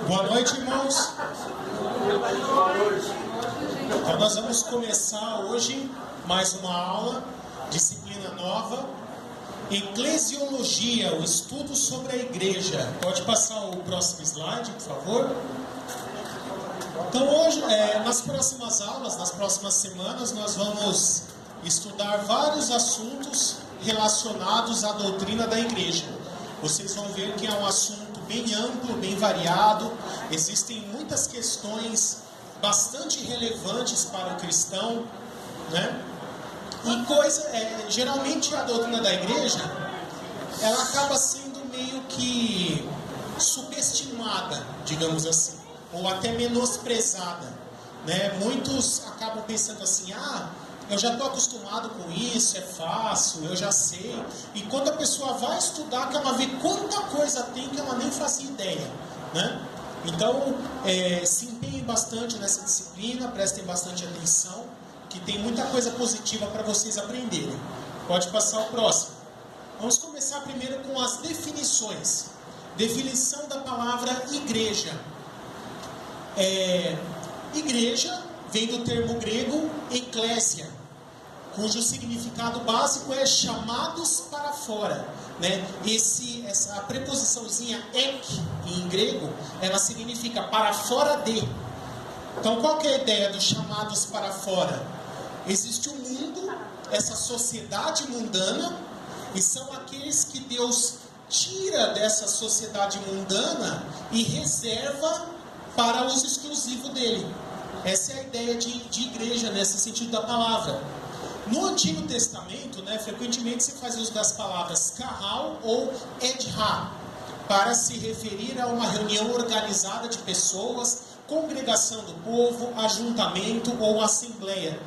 Boa noite, irmãos. Então nós vamos começar hoje mais uma aula, disciplina nova, Eclesiologia, o estudo sobre a igreja. Pode passar o próximo slide, por favor. Então hoje, nas próximas aulas, nas próximas semanas, nós vamos estudar vários assuntos relacionados à doutrina da igreja. Vocês vão ver que é um assunto bem amplo, bem variado. Existem muitas questões bastante relevantes para o cristão, né? E geralmente a doutrina da igreja, ela acaba sendo meio que subestimada, digamos assim, ou até menosprezada, né? Muitos acabam pensando assim, eu já estou acostumado com isso, é fácil, eu já sei. E quando a pessoa vai estudar, que ela vê quanta coisa tem que ela nem fazia ideia, né? Então, se empenhem bastante nessa disciplina, prestem bastante atenção, que tem muita coisa positiva para vocês aprenderem. Pode passar o próximo. Vamos começar primeiro com as definições. Definição da palavra igreja. Igreja vem do termo grego eklésia, cujo significado básico é chamados para fora, né? Essa preposiçãozinha ek em grego, ela significa para fora de. Então qual que é a ideia dos chamados para fora? Existe um mundo, essa sociedade mundana, e são aqueles que Deus tira dessa sociedade mundana e reserva para uso exclusivo dele. Essa é a ideia de igreja, nesse sentido da palavra. No Antigo Testamento, né, frequentemente se faz uso das palavras kahal ou edha, para se referir a uma reunião organizada de pessoas, congregação do povo, ajuntamento ou assembleia.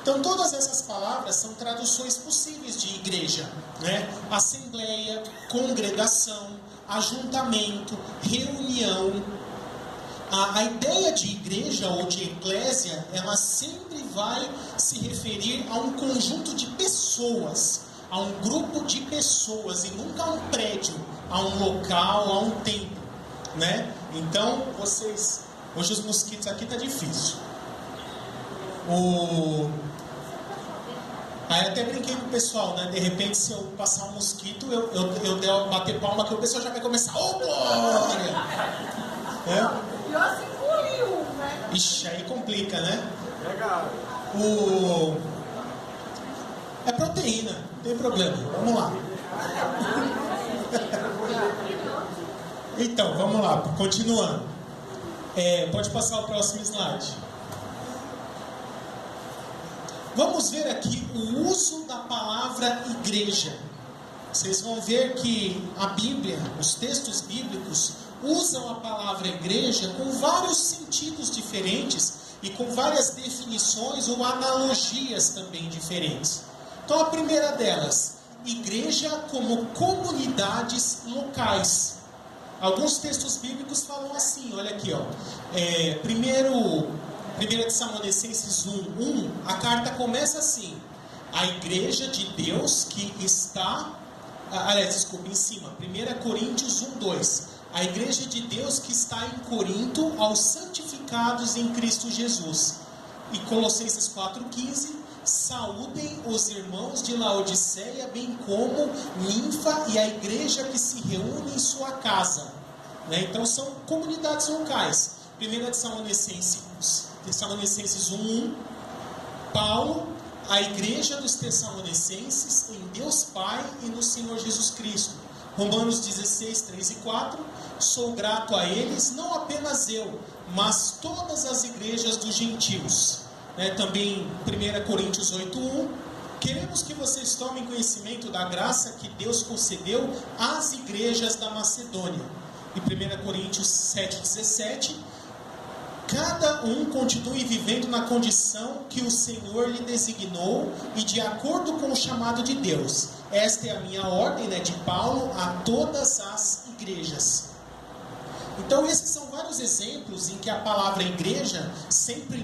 Então todas essas palavras são traduções possíveis de igreja, né? Assembleia, congregação, ajuntamento, reunião. A ideia de igreja ou de eclésia, ela sempre vai se referir a um conjunto de pessoas, a um grupo de pessoas, e nunca a um prédio, a um local, a um templo, né? Então, hoje os mosquitos aqui tá difícil. Aí até brinquei com o pessoal, né? De repente, se eu passar um mosquito, eu bater palma que o pessoal já vai começar, glória! Pior se engoliu, né? Ixi, aí complica, né? Legal. É proteína, não tem problema. Vamos lá. Então, vamos lá, continuando. Pode passar o próximo slide. Vamos ver aqui o uso da palavra igreja. Vocês vão ver que a Bíblia, os textos bíblicos, usam a palavra igreja com vários sentidos diferentes e com várias definições ou analogias também diferentes. Então a primeira delas, igreja como comunidades locais. Alguns textos bíblicos falam assim, olha aqui, ó. 1 Tessalonicenses 1:1, a carta começa assim: a igreja de Deus que está... em cima, 1 Coríntios 1:2, a igreja de Deus que está em Corinto aos santificados em Cristo Jesus. E Colossenses 4:15, saúdem os irmãos de Laodiceia, bem como Ninfa e a igreja que se reúne em sua casa, né? Então são comunidades locais. 1 Tessalonicenses 1:1, Paulo, a igreja dos Tessalonicenses em Deus Pai e no Senhor Jesus Cristo. Romanos 16, 3 e 4, sou grato a eles, não apenas eu, mas todas as igrejas dos gentios. Também 1 Coríntios 8:1, queremos que vocês tomem conhecimento da graça que Deus concedeu às igrejas da Macedônia. E 1 Coríntios 7:17, cada um continue vivendo na condição que o Senhor lhe designou e de acordo com o chamado de Deus. Esta é a minha ordem, de Paulo, a todas as igrejas. Então esses são vários exemplos em que a palavra igreja, sempre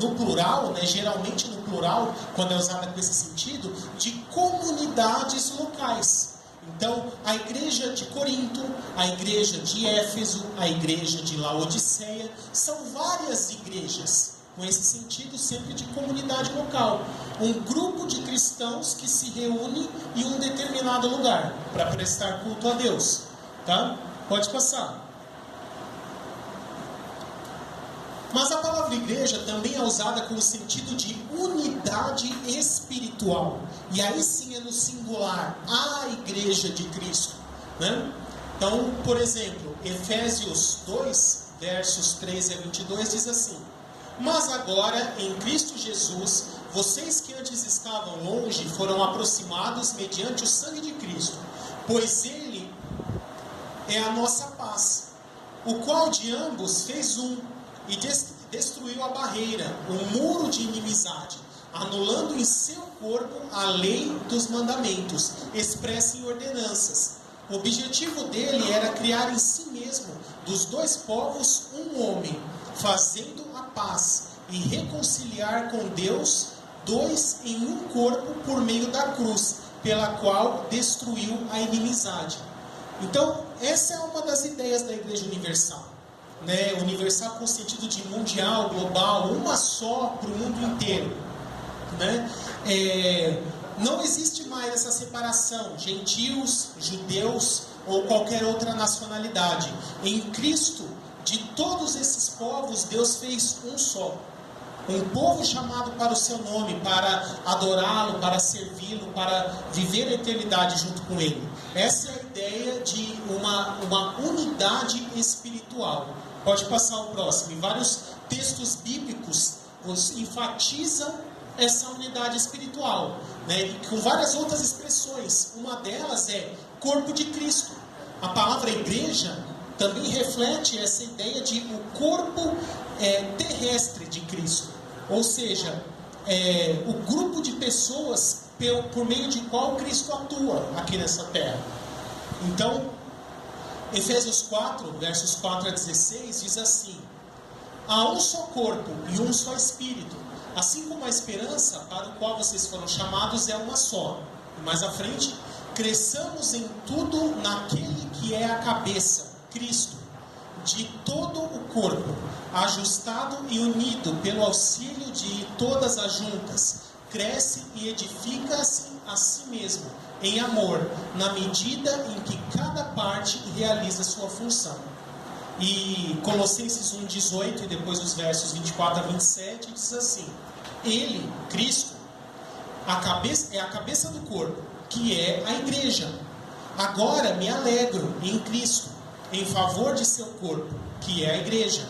no plural, geralmente no plural, quando é usada com esse sentido, de comunidades locais. Então, a igreja de Corinto, a igreja de Éfeso, a igreja de Laodiceia, são várias igrejas, com esse sentido sempre de comunidade local. Um grupo de cristãos que se reúne em um determinado lugar para prestar culto a Deus. Tá? Pode passar. Mas a palavra igreja também é usada com o sentido de unidade espiritual. E aí sim é no singular, a igreja de Cristo. Né? Então, por exemplo, Efésios 2, versos 13 a 22 diz assim: mas agora, em Cristo Jesus, vocês que antes estavam longe foram aproximados mediante o sangue de Cristo, pois Ele é a nossa paz, o qual de ambos fez um, e destruiu a barreira, o muro de inimizade, anulando em seu corpo a lei dos mandamentos, expressa em ordenanças. O objetivo dele era criar em si mesmo, dos dois povos, um homem, fazendo a paz e reconciliar com Deus dois em um corpo por meio da cruz, pela qual destruiu a inimizade. Então, essa é uma das ideias da Igreja Universal. Né? Universal com o sentido de mundial, global, uma só para o mundo inteiro. Né? Não existe mais essa separação, gentios, judeus ou qualquer outra nacionalidade. Em Cristo, de todos esses povos, Deus fez um só. Um povo chamado para o seu nome, para adorá-lo, para servi-lo, para viver a eternidade junto com ele. Essa é a ideia de uma unidade espiritual. Pode passar o próximo. E vários textos bíblicos enfatizam essa unidade espiritual, né? E com várias outras expressões. Uma delas é corpo de Cristo. A palavra igreja também reflete essa ideia de o corpo terrestre de Cristo. Ou seja, o grupo de pessoas por meio de qual Cristo atua aqui nessa terra. Então, Efésios 4, versos 4 a 16, diz assim: há um só corpo e um só Espírito, assim como a esperança para o qual vocês foram chamados é uma só. E mais à frente, cresçamos em tudo naquele que é a cabeça, Cristo, de todo o corpo, ajustado e unido pelo auxílio de todas as juntas, cresce e edifica-se a si mesmo, em amor, na medida em que cada parte realiza sua função. E Colossenses 1,18 e depois os versos 24 a 27 diz assim: Ele, Cristo, é a cabeça do corpo, que é a igreja. Agora me alegro em Cristo, em favor de seu corpo, que é a igreja.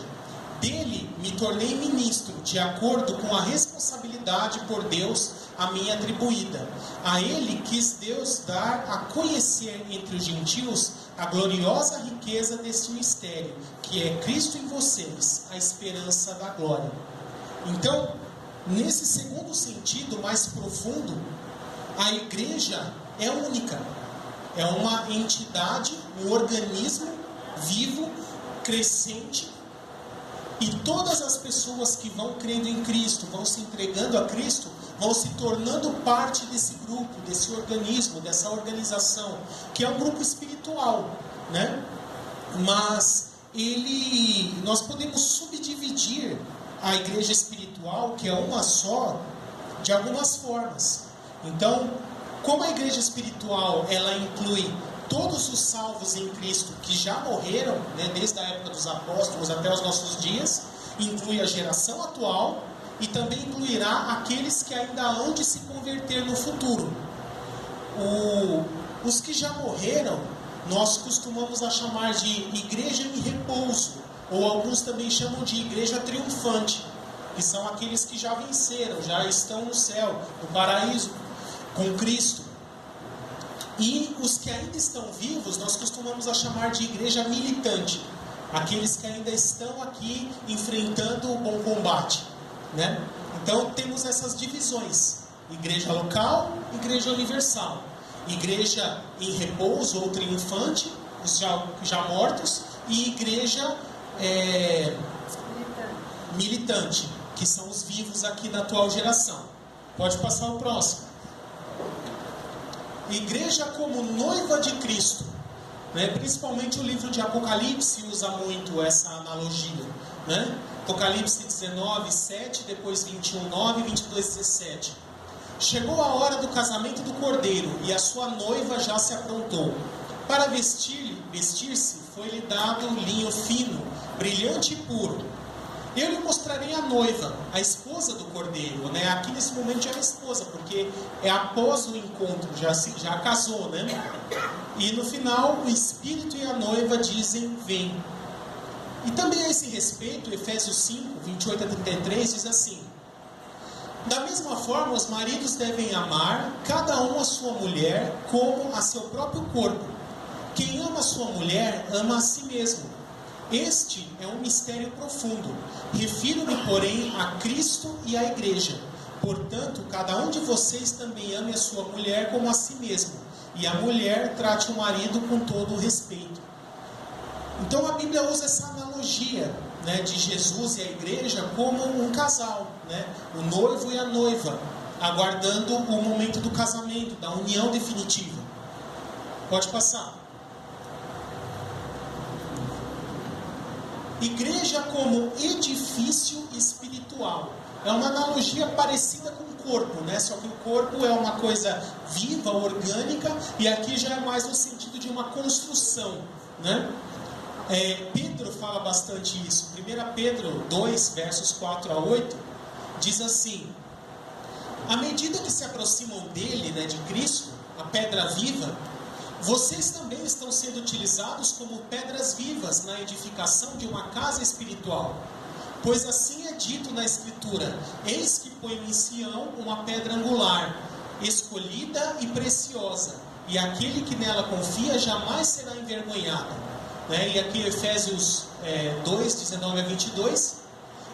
Dele me tornei ministro, de acordo com a responsabilidade por Deus a mim atribuída. A ele quis Deus dar a conhecer entre os gentios a gloriosa riqueza deste mistério, que é Cristo em vocês, a esperança da glória. Então, nesse segundo sentido mais profundo, a igreja é única. É uma entidade, um organismo vivo, crescente, e todas as pessoas que vão crendo em Cristo, vão se entregando a Cristo, vão se tornando parte desse grupo, desse organismo, dessa organização, que é um grupo espiritual, né? Mas nós podemos subdividir a igreja espiritual, que é uma só, de algumas formas. Então, como a igreja espiritual, ela inclui todos os salvos em Cristo que já morreram, né, desde a época dos apóstolos até os nossos dias, inclui a geração atual e também incluirá aqueles que ainda hão de se converter no futuro. Os que já morreram, nós costumamos a chamar de igreja em repouso, ou alguns também chamam de igreja triunfante, que são aqueles que já venceram, já estão no céu, no paraíso, com Cristo. E os que ainda estão vivos, nós costumamos a chamar de igreja militante, aqueles que ainda estão aqui enfrentando o bom combate, né? Então temos essas divisões: igreja local, igreja universal, igreja em repouso ou triunfante, os já mortos, e igreja militante, que são os vivos aqui da atual geração. Pode passar o próximo. Igreja como noiva de Cristo, né? Principalmente o livro de Apocalipse usa muito essa analogia, né? Apocalipse 19, 7, depois 21, 9, 22, 17. Chegou a hora do casamento do Cordeiro, e a sua noiva já se aprontou. Para vestir-se, foi-lhe dado linho fino, brilhante e puro. Eu lhe mostrarei a noiva, a esposa do Cordeiro, né? Aqui nesse momento já é a esposa, porque é após o encontro, já casou, né? E no final, o Espírito e a noiva dizem, vem. E também a esse respeito, Efésios 5, 28 a 33, diz assim: da mesma forma, os maridos devem amar, cada um a sua mulher, como a seu próprio corpo. Quem ama a sua mulher, ama a si mesmo. Este é um mistério profundo. Refiro-me, porém, a Cristo e à Igreja. Portanto, cada um de vocês também ame a sua mulher como a si mesmo. E a mulher trate o marido com todo o respeito. Então a Bíblia usa essa analogia, né, de Jesus e a Igreja como um casal, né? O noivo e a noiva, aguardando o momento do casamento, da união definitiva. Pode passar. Igreja como edifício espiritual. É uma analogia parecida com o corpo, né? Só que o corpo é uma coisa viva, orgânica, e aqui já é mais no sentido de uma construção, né? Pedro fala bastante isso. 1 Pedro 2, versos 4 a 8, diz assim: à medida que se aproximam dele, né, de Cristo, a pedra viva, vocês também estão sendo utilizados como pedras vivas na edificação de uma casa espiritual. Pois assim é dito na Escritura: eis que ponho em Sião uma pedra angular, escolhida e preciosa, e aquele que nela confia jamais será envergonhado. E aqui Efésios 2, 19 a 22,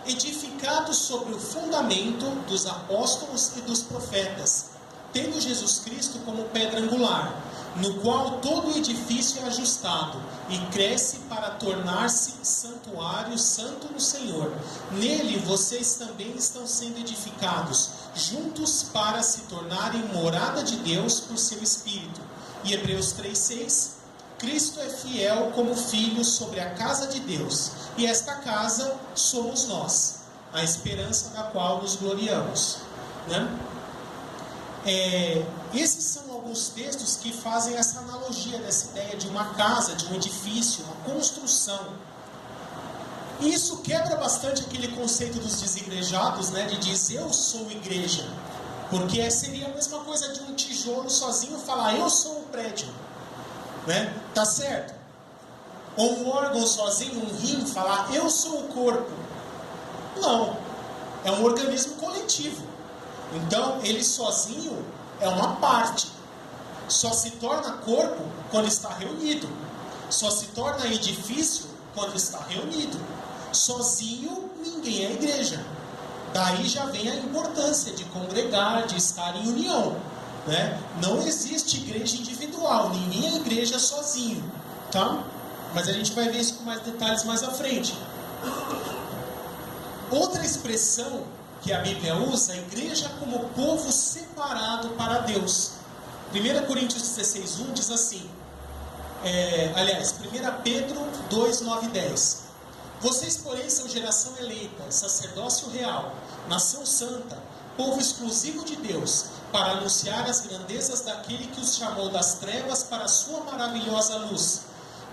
edificados sobre o fundamento dos apóstolos e dos profetas, tendo Jesus Cristo como pedra angular, no qual todo o edifício é ajustado e cresce para tornar-se santuário santo no Senhor. Nele vocês também estão sendo edificados, juntos para se tornarem morada de Deus por seu Espírito. E Hebreus 3,6, Cristo é fiel como filho sobre a casa de Deus, e esta casa somos nós, a esperança da qual nos gloriamos, né? Esses são alguns textos que fazem essa analogia dessa ideia de uma casa, de um edifício, uma construção. E isso quebra bastante aquele conceito dos desigrejados, né, de dizer eu sou igreja, porque seria a mesma coisa de um tijolo sozinho falar eu sou um prédio, né? Tá certo? Ou um órgão sozinho, um rim, falar eu sou o corpo. Não, é um organismo coletivo. Então ele sozinho é uma parte. Só se torna corpo quando está reunido. Só se torna edifício quando está reunido. Sozinho ninguém é igreja. Daí já vem a importância de congregar, de estar em união, né? Não existe igreja individual, ninguém é igreja sozinho, tá? Mas a gente vai ver isso com mais detalhes mais à frente. Outra expressão que a Bíblia usa, a igreja como povo separado para Deus. 1 Coríntios 16:1 diz assim, 1 Pedro 2, 9 e 10. Vocês, porém, são geração eleita, sacerdócio real, nação santa, povo exclusivo de Deus, para anunciar as grandezas daquele que os chamou das trevas para a sua maravilhosa luz.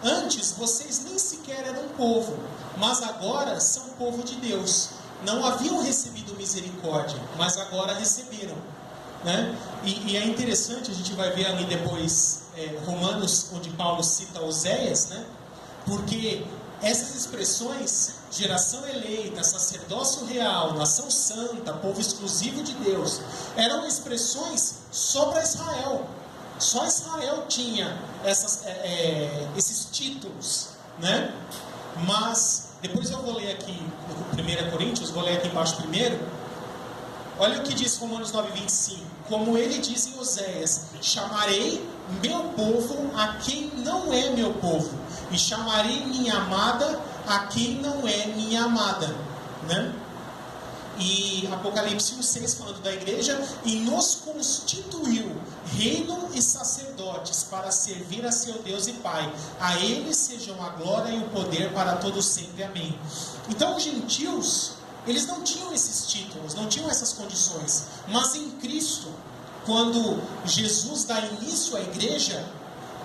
Antes, vocês nem sequer eram povo, mas agora são povo de Deus. Não haviam recebido misericórdia, mas agora receberam, né? E é interessante, a gente vai ver ali depois Romanos, onde Paulo cita Oséias, né? Porque essas expressões, geração eleita, sacerdócio real, nação santa, povo exclusivo de Deus, eram expressões só para Israel. Só Israel tinha esses títulos, né? Mas depois eu vou ler aqui no 1 Coríntios, vou ler aqui embaixo primeiro. Olha o que diz Romanos 9:25. Como ele diz em Oséias: chamarei meu povo a quem não é meu povo, e chamarei minha amada a quem não é minha amada, né? E Apocalipse 1,6 falando da igreja, e nos constituiu reino e sacerdotes para servir a seu Deus e Pai. A ele sejam a glória e o poder para todos sempre. Amém. Então os gentios, eles não tinham esses títulos, não tinham essas condições, mas em Cristo, quando Jesus dá início à igreja,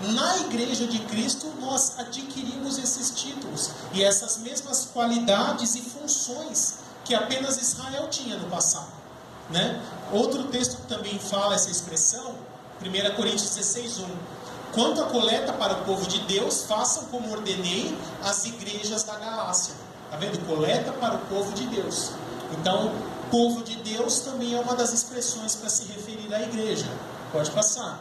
na igreja de Cristo nós adquirimos esses títulos e essas mesmas qualidades e funções que apenas Israel tinha no passado, né? Outro texto que também fala essa expressão, 1 Coríntios 16:1. Quanto à coleta para o povo de Deus, façam como ordenei as igrejas da Galácia. Está vendo? Coleta para o povo de Deus. Então, povo de Deus também é uma das expressões para se referir à igreja. Pode passar.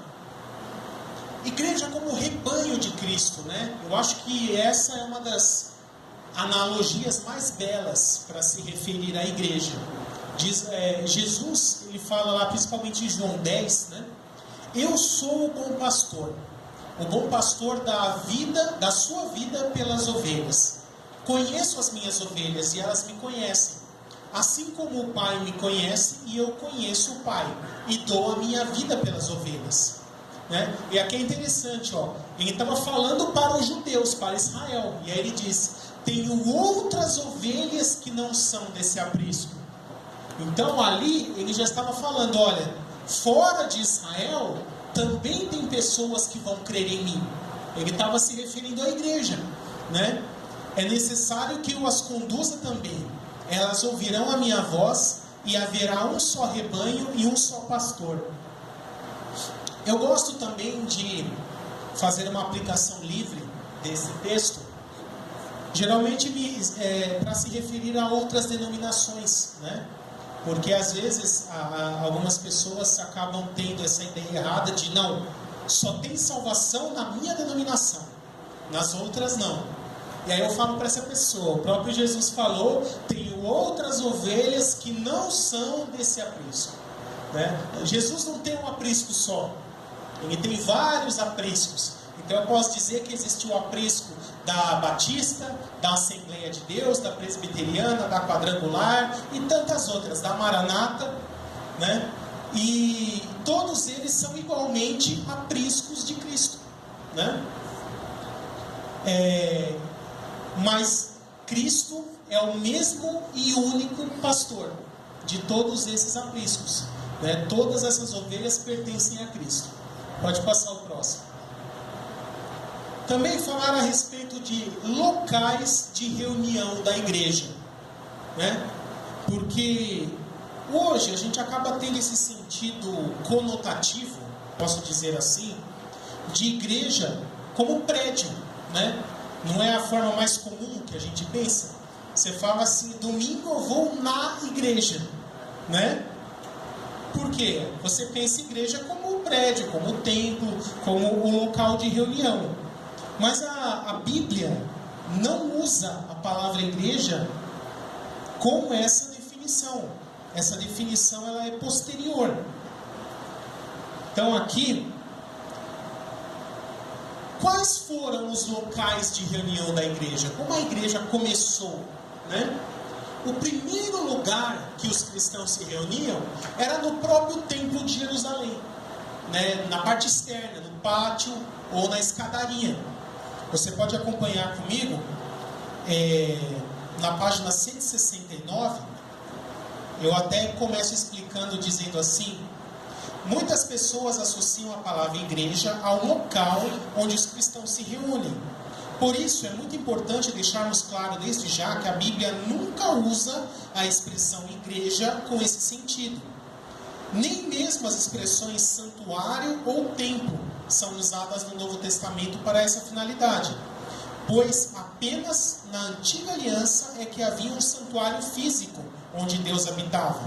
Igreja como rebanho de Cristo, né? Eu acho que essa é uma das analogias mais belas para se referir à igreja. Jesus, ele fala lá, principalmente em João 10, né? Eu sou o bom pastor. O bom pastor dá sua vida pelas ovelhas. Conheço as minhas ovelhas e elas me conhecem. Assim como o Pai me conhece e eu conheço o Pai, e dou a minha vida pelas ovelhas. Né? E aqui é interessante, ó, ele estava falando para os judeus, para Israel, e aí ele diz: tenho outras ovelhas que não são desse aprisco. Então ali ele já estava falando: olha, fora de Israel também tem pessoas que vão crer em mim. Ele estava se referindo à igreja, né? É necessário que eu as conduza também. Elas ouvirão a minha voz e haverá um só rebanho e um só pastor. Eu gosto também de fazer uma aplicação livre desse texto, geralmente para se referir a outras denominações, né? Porque às vezes algumas pessoas acabam tendo essa ideia errada de não, só tem salvação na minha denominação, nas outras não. E aí eu falo para essa pessoa, o próprio Jesus falou: tenho outras ovelhas que não são desse aprisco, né? Jesus não tem um aprisco só, ele tem vários apriscos. Então eu posso dizer que existe o aprisco da Batista, da Assembleia de Deus, da Presbiteriana, da Quadrangular e tantas outras, da Maranata, né? E todos eles são igualmente apriscos de Cristo, né? Mas Cristo é o mesmo e único pastor de todos esses apriscos, né? Todas essas ovelhas pertencem a Cristo. Pode passar o próximo. Também falar a respeito de locais de reunião da igreja, né? Porque hoje a gente acaba tendo esse sentido conotativo, posso dizer assim, de igreja como prédio, né? Não é a forma mais comum que a gente pensa. Você fala assim: domingo eu vou na igreja, né? Por quê? Você pensa em igreja como prédio, como templo, como o local de reunião. Mas a Bíblia não usa a palavra igreja com essa definição. Essa definição ela é posterior. Então aqui, quais foram os locais de reunião da igreja? Como a igreja começou, né? O primeiro lugar que os cristãos se reuniam era no próprio templo de Jerusalém, né? Na parte externa, no pátio ou na escadaria. Você pode acompanhar comigo na página 169. Eu até começo explicando dizendo assim: muitas pessoas associam a palavra igreja ao local onde os cristãos se reúnem. Por isso é muito importante deixarmos claro desde já que a Bíblia nunca usa a expressão igreja com esse sentido. Nem mesmo as expressões santuário ou templo são usadas no Novo Testamento para essa finalidade, pois apenas na Antiga Aliança é que havia um santuário físico onde Deus habitava,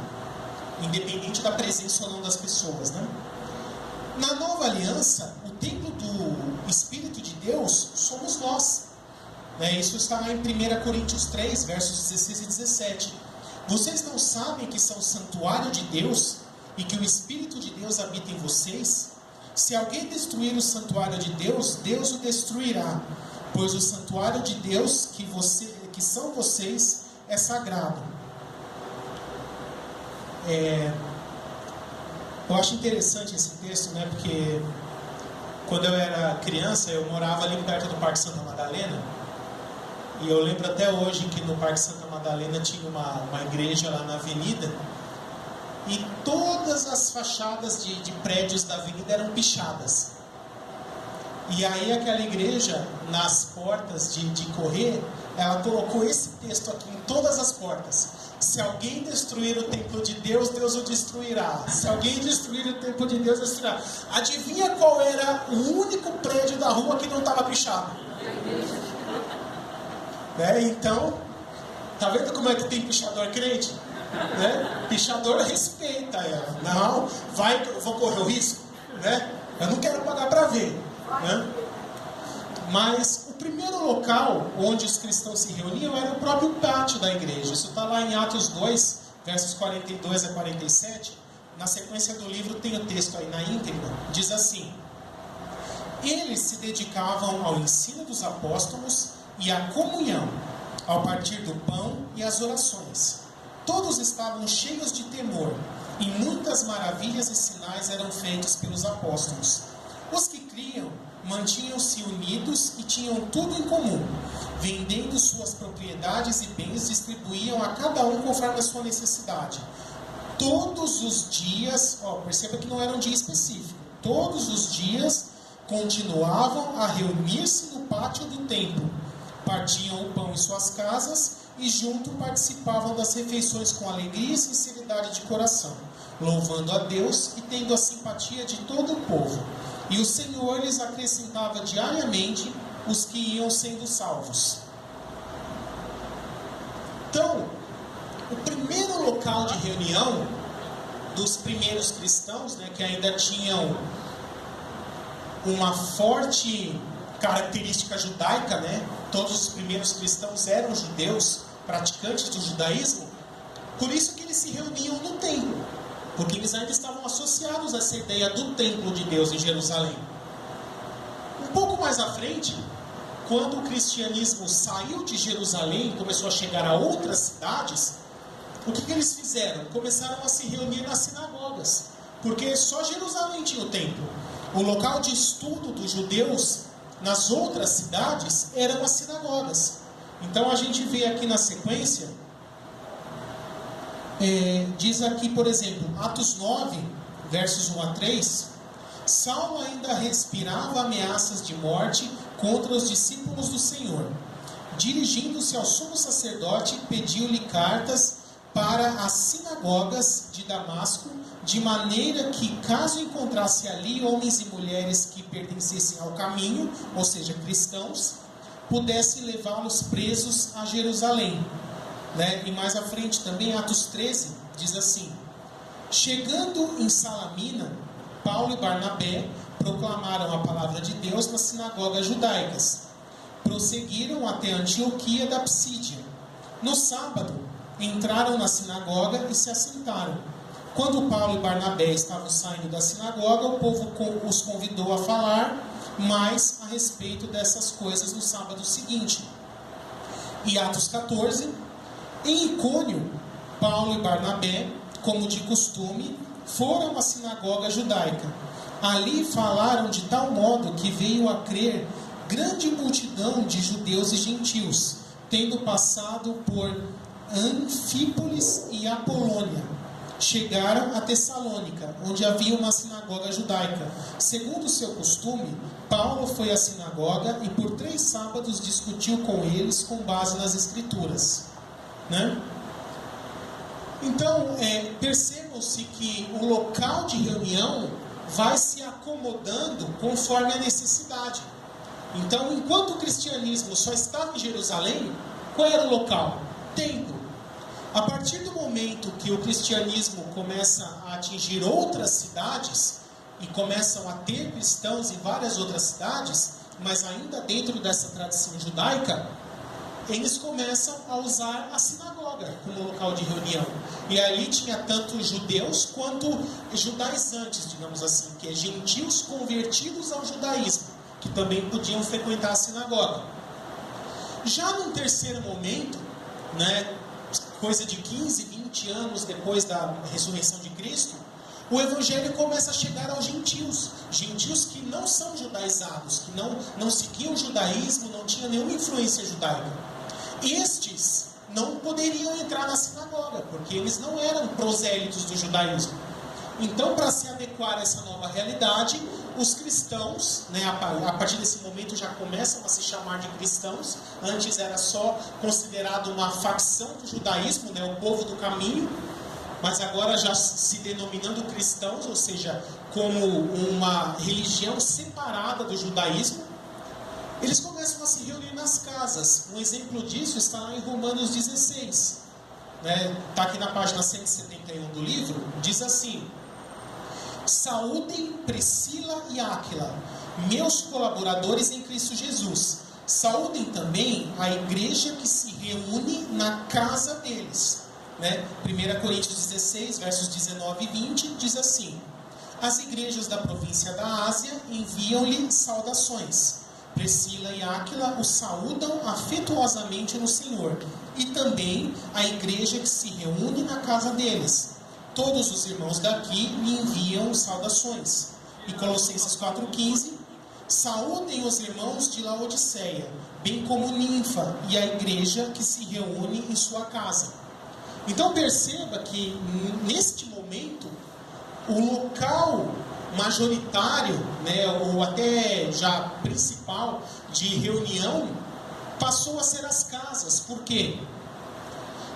independente da presença ou não das pessoas, né? Na Nova Aliança, o templo do Espírito de Deus somos nós, né? Isso está lá em 1 Coríntios 3, versos 16 e 17. Vocês não sabem que são santuário de Deus e que o Espírito de Deus habita em vocês? Se alguém destruir o santuário de Deus, Deus o destruirá, pois o santuário de Deus, que são vocês, é sagrado. Eu acho interessante esse texto, né? Porque quando eu era criança, eu morava ali perto do Parque Santa Madalena. E eu lembro até hoje que no Parque Santa Madalena tinha uma igreja lá na avenida. E todas as fachadas de prédios da avenida eram pichadas. E aí aquela igreja, nas portas de correr, ela colocou esse texto aqui em todas as portas: se alguém destruir o templo de Deus, Deus o destruirá. Se alguém destruir o templo de Deus, destruirá. Adivinha qual era o único prédio da rua que não estava pichado? Então, tá vendo como é que tem pichador crente? Pichador respeita ela. Não, vou correr o risco? Eu não quero pagar para ver. Mas o primeiro local onde os cristãos se reuniam era o próprio pátio da igreja. Isso está lá em Atos 2, versos 42 a 47. Na sequência do livro tem o texto aí na íntegra. Diz assim: eles se dedicavam ao ensino dos apóstolos e à comunhão, ao partir do pão e às orações. Todos estavam cheios de temor, e muitas maravilhas e sinais eram feitos pelos apóstolos. Os que criam mantinham-se unidos e tinham tudo em comum. Vendendo suas propriedades e bens, distribuíam a cada um conforme a sua necessidade. Todos os dias, perceba que não era um dia específico, todos os dias continuavam a reunir-se no pátio do templo. Partiam o pão em suas casas e junto participavam das refeições com alegria e sinceridade de coração, louvando a Deus e tendo a simpatia de todo o povo. E o Senhor lhes acrescentava diariamente os que iam sendo salvos. Então, o primeiro local de reunião dos primeiros cristãos, que ainda tinham uma forte característica judaica, todos os primeiros cristãos eram judeus, praticantes do judaísmo, por isso que eles se reuniam no templo, porque eles ainda estavam associados a essa ideia do templo de Deus em Jerusalém. Um pouco mais à frente, quando o cristianismo saiu de Jerusalém e começou a chegar a outras cidades, o que eles fizeram? Começaram a se reunir nas sinagogas, porque só Jerusalém tinha o templo. O local de estudo dos judeus nas outras cidades eram as sinagogas. Então a gente vê aqui na sequência, diz aqui, por exemplo, Atos 9, versos 1 a 3, Saulo ainda respirava ameaças de morte contra os discípulos do Senhor. Dirigindo-se ao sumo sacerdote, pediu-lhe cartas para as sinagogas de Damasco, de maneira que, caso encontrasse ali homens e mulheres que pertencessem ao caminho, ou seja, cristãos, pudesse levá-los presos a Jerusalém. E mais à frente também, Atos 13, diz assim: chegando em Salamina, Paulo e Barnabé proclamaram a palavra de Deus nas sinagogas judaicas. Prosseguiram até Antioquia da Psídia. No sábado, entraram na sinagoga e se assentaram. Quando Paulo e Barnabé estavam saindo da sinagoga, o povo os convidou a falar mais a respeito dessas coisas no sábado seguinte. E Atos 14, em Icônio, Paulo e Barnabé, como de costume, foram à sinagoga judaica. Ali falaram de tal modo que veio a crer grande multidão de judeus e gentios, tendo passado por Anfípolis e Apolônia. Chegaram a Tessalônica, onde havia uma sinagoga judaica. Segundo o seu costume, Paulo foi à sinagoga e por 3 sábados discutiu com eles com base nas Escrituras. Então, percebam-se que o local de reunião vai se acomodando conforme a necessidade. Então, enquanto o cristianismo só estava em Jerusalém, qual era o local? Templo. A partir do momento que o cristianismo começa a atingir outras cidades, e começam a ter cristãos em várias outras cidades, mas ainda dentro dessa tradição judaica, eles começam a usar a sinagoga como local de reunião. E ali tinha tanto judeus quanto judaizantes, digamos assim, que é gentios convertidos ao judaísmo, que também podiam frequentar a sinagoga. Já num terceiro momento, coisa de 15, 20 anos depois da ressurreição de Cristo, o evangelho começa a chegar aos gentios. Gentios que não são judaizados, que não seguiam o judaísmo, não tinham nenhuma influência judaica. Estes não poderiam entrar na sinagoga, porque eles não eram prosélitos do judaísmo. Então, para se adequar a essa nova realidade, os cristãos, né, a partir desse momento já começam a se chamar de cristãos. Antes era só considerado uma facção do judaísmo, né, o povo do caminho, mas agora já se denominando cristãos, ou seja, como uma religião separada do judaísmo. Eles começam a se reunir nas casas. Um exemplo disso está lá em Romanos 16. Está aqui na página 171 do livro. Diz assim: saúdem Priscila e Áquila, meus colaboradores em Cristo Jesus. Saúdem também a igreja que se reúne na casa deles. 1 Coríntios 16, versos 19 e 20, diz assim: as igrejas da província da Ásia enviam-lhe saudações. Priscila e Áquila o saúdam afetuosamente no Senhor, e também a igreja que se reúne na casa deles. Todos os irmãos daqui lhe enviam saudações. E Colossenses 4,15: saúdem os irmãos de Laodiceia, bem como Ninfa e a igreja que se reúne em sua casa. Então perceba que neste momento o local majoritário, ou até já principal de reunião, passou a ser as casas. Por quê?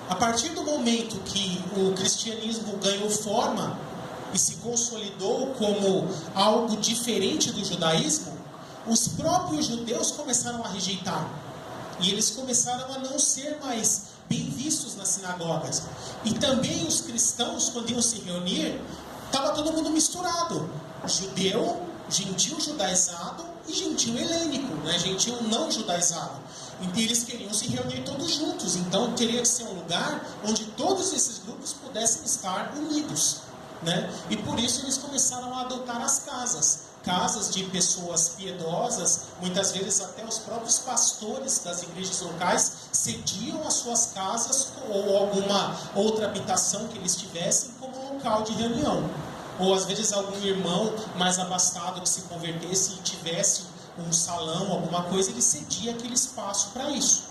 A partir do momento que o cristianismo ganhou forma e se consolidou como algo diferente do judaísmo, os próprios judeus começaram a rejeitar. E eles começaram a não ser mais bem vistos nas sinagogas. E também os cristãos, quando iam se reunir, estava todo mundo misturado. Judeu, gentil judaizado e gentil helênico, gentil não judaizado. Então eles queriam se reunir todos juntos. Então teria que ser um lugar onde todos esses grupos pudessem estar unidos. E por isso eles começaram a adotar as casas. Casas de pessoas piedosas, muitas vezes até os próprios pastores das igrejas locais cediam as suas casas ou alguma outra habitação que eles tivessem como local de reunião. Ou às vezes algum irmão mais abastado que se convertesse e tivesse um salão, alguma coisa, ele cedia aquele espaço para isso.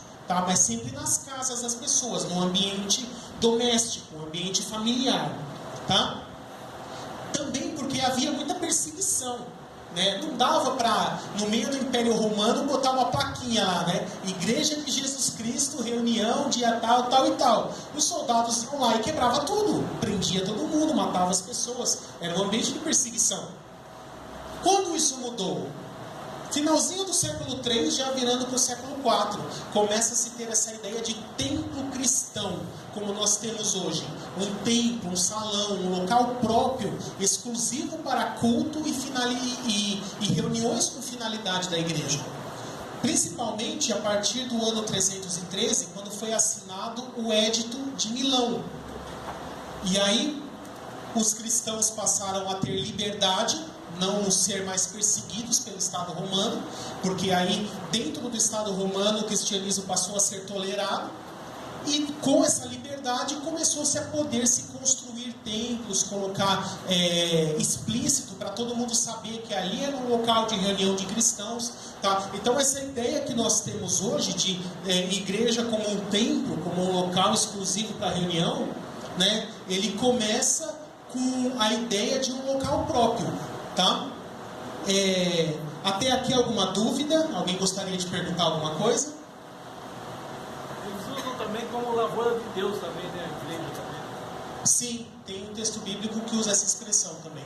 Mas sempre nas casas das pessoas, no ambiente doméstico, no ambiente familiar. Também porque havia muita perseguição. Não dava para, no meio do Império Romano, botar uma plaquinha lá, Igreja de Jesus Cristo, reunião, dia tal, tal e tal. Os soldados iam lá e quebravam tudo, prendia todo mundo, matava as pessoas. Era um ambiente de perseguição. Quando isso mudou? Finalzinho do século III, já virando para o século IV, começa a se ter essa ideia de templo cristão, como nós temos hoje. Um templo, um salão, um local próprio, exclusivo para culto e reuniões com finalidade da igreja. Principalmente a partir do ano 313, quando foi assinado o Edito de Milão. E aí, os cristãos passaram a ter liberdade, não ser mais perseguidos pelo Estado romano, porque aí dentro do Estado romano o cristianismo passou a ser tolerado, e com essa liberdade começou-se a poder se construir templos, colocar explícito para todo mundo saber que ali era um local de reunião de cristãos. Então essa ideia que nós temos hoje de igreja como um templo, como um local exclusivo para reunião, ele começa com a ideia de um local próprio. Até aqui alguma dúvida? Alguém gostaria de perguntar alguma coisa? Eles usam também como lavoura de Deus também, igreja também. Sim, tem um texto bíblico que usa essa expressão também.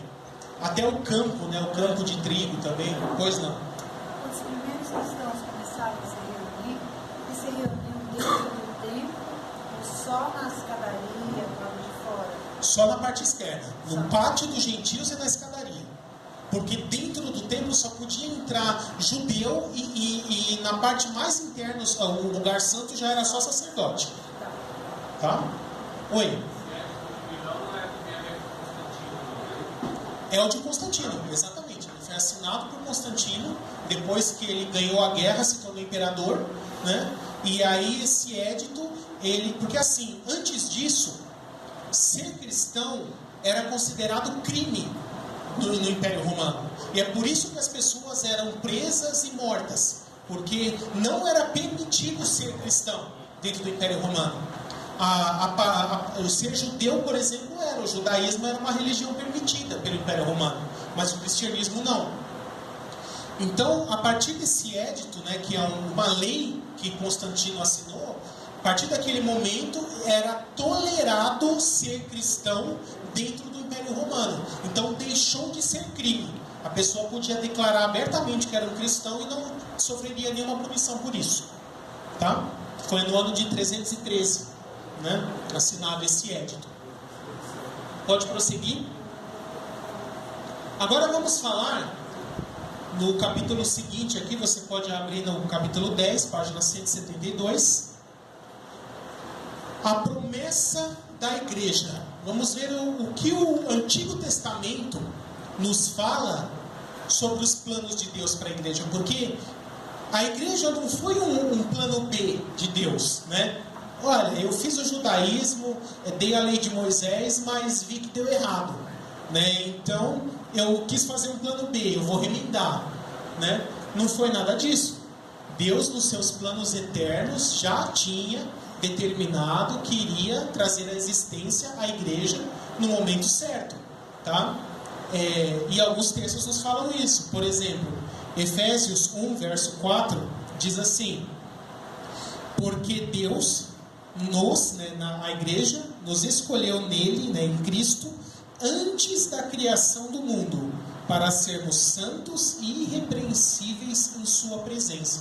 Até o campo, o campo de trigo também, pois não. Os primeiros cristãos começaram a se reunir, e se reuniam dentro do templo, ou só na escadaria, do lado de fora? Só na parte externa, no pátio dos gentios e na escadaria. Porque dentro do templo só podia entrar judeu e na parte mais interna, o lugar santo já era só sacerdote. Oi? É o de Constantino, exatamente. Ele foi assinado por Constantino, depois que ele ganhou a guerra, se tornou imperador, E aí esse édito, porque assim, antes disso, ser cristão era considerado crime no Império Romano. E é por isso que as pessoas eram presas e mortas, porque não era permitido ser cristão dentro do Império Romano. Ser judeu, por exemplo, o judaísmo era uma religião permitida pelo Império Romano, mas o cristianismo não. Então, a partir desse édito, né, que é uma lei que Constantino assinou, a partir daquele momento era tolerado ser cristão dentro do Império Romano. Então deixou de ser crime. A pessoa podia declarar abertamente que era um cristão e não sofreria nenhuma punição por isso. Tá? Foi no ano de 313, né, assinado esse édito. Pode prosseguir? Agora vamos falar no capítulo seguinte aqui, você pode abrir no capítulo 10, página 172. A promessa da igreja. Vamos ver o que o Antigo Testamento nos fala sobre os planos de Deus para a igreja. Porque a igreja não foi um plano B de Deus, né? Olha, eu fiz o judaísmo, dei a lei de Moisés, mas vi que deu errado, né? Então eu quis fazer um plano B, eu vou remendar, né? Não foi nada disso. Deus, nos seus planos eternos, já tinha determinado que iria trazer à existência a igreja no momento certo, tá? E alguns textos nos falam isso. Por exemplo, Efésios 1, verso 4, diz assim: porque Deus a igreja, nos escolheu nele, né, em Cristo, antes da criação do mundo, para sermos santos e irrepreensíveis em sua presença.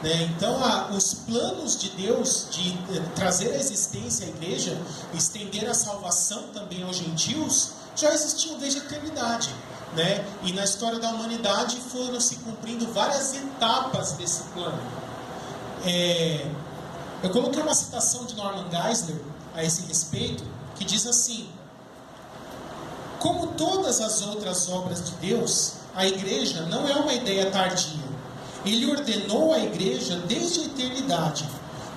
Então, os planos de Deus de trazer à existência a igreja, estender a salvação também aos gentios, já existiam desde a eternidade, né? E na história da humanidade foram se cumprindo várias etapas desse plano. Eu coloquei uma citação de Norman Geisler a esse respeito, que diz assim: como todas as outras obras de Deus, a igreja não é uma ideia tardia. Ele ordenou a igreja desde a eternidade.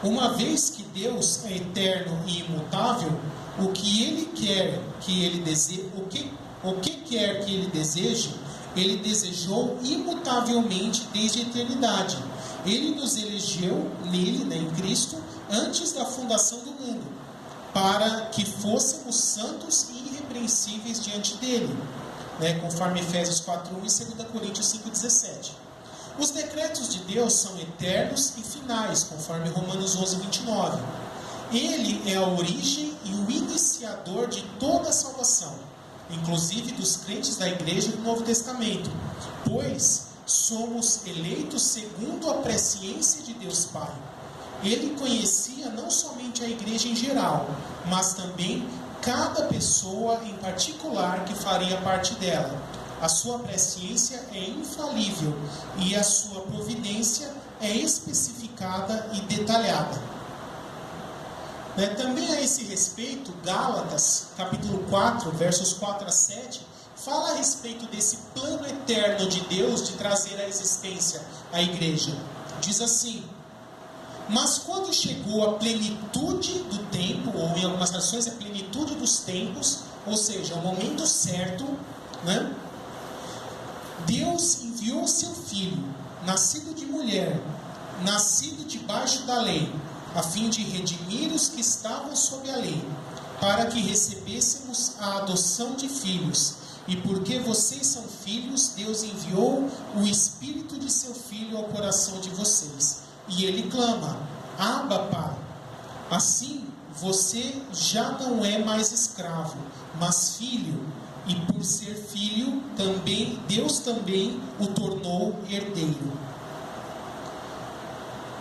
Uma vez que Deus é eterno e imutável, o que Ele quer que Ele deseje, o que quer que Ele deseje, Ele desejou imutavelmente desde a eternidade. Ele nos elegeu nele, né, em Cristo, antes da fundação do mundo, para que fôssemos santos e irrepreensíveis diante dele, né, conforme Efésios 4:1 e 2 Coríntios 5:17. Os decretos de Deus são eternos e finais, conforme Romanos 11:29. Ele é a origem e o iniciador de toda a salvação, inclusive dos crentes da igreja do Novo Testamento, pois somos eleitos segundo a presciência de Deus Pai. Ele conhecia não somente a igreja em geral, mas também cada pessoa em particular que faria parte dela. A sua presciência é infalível e a sua providência é especificada e detalhada. Também a esse respeito, Gálatas, capítulo 4, versos 4 a 7, fala a respeito desse plano eterno de Deus de trazer à existência a igreja. Diz assim: mas quando chegou a plenitude do tempo, ou em algumas nações a plenitude dos tempos, ou seja, o momento certo, né? Deus enviou seu Filho, nascido de mulher, nascido debaixo da lei, a fim de redimir os que estavam sob a lei, para que recebêssemos a adoção de filhos. E porque vocês são filhos, Deus enviou o Espírito de seu Filho ao coração de vocês. E ele clama: Abba, Pai. Assim, você já não é mais escravo, mas filho. E por ser filho, Deus também o tornou herdeiro.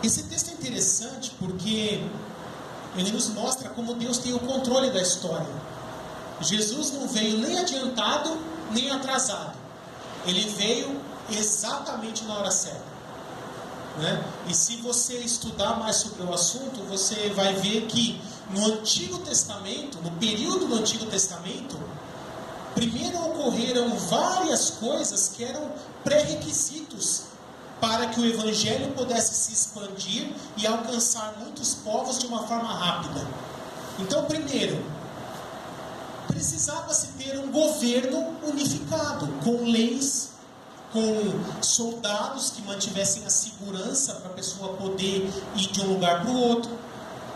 Esse texto é interessante porque ele nos mostra como Deus tem o controle da história. Jesus não veio nem adiantado, nem atrasado. Ele veio exatamente na hora certa, né? E se você estudar mais sobre o assunto, você vai ver que no Antigo Testamento, no período do Antigo Testamento, primeiro ocorreram várias coisas que eram pré-requisitos para que o Evangelho pudesse se expandir e alcançar muitos povos de uma forma rápida. Então, primeiro, precisava-se ter um governo unificado, com leis, com soldados que mantivessem a segurança para a pessoa poder ir de um lugar para o outro.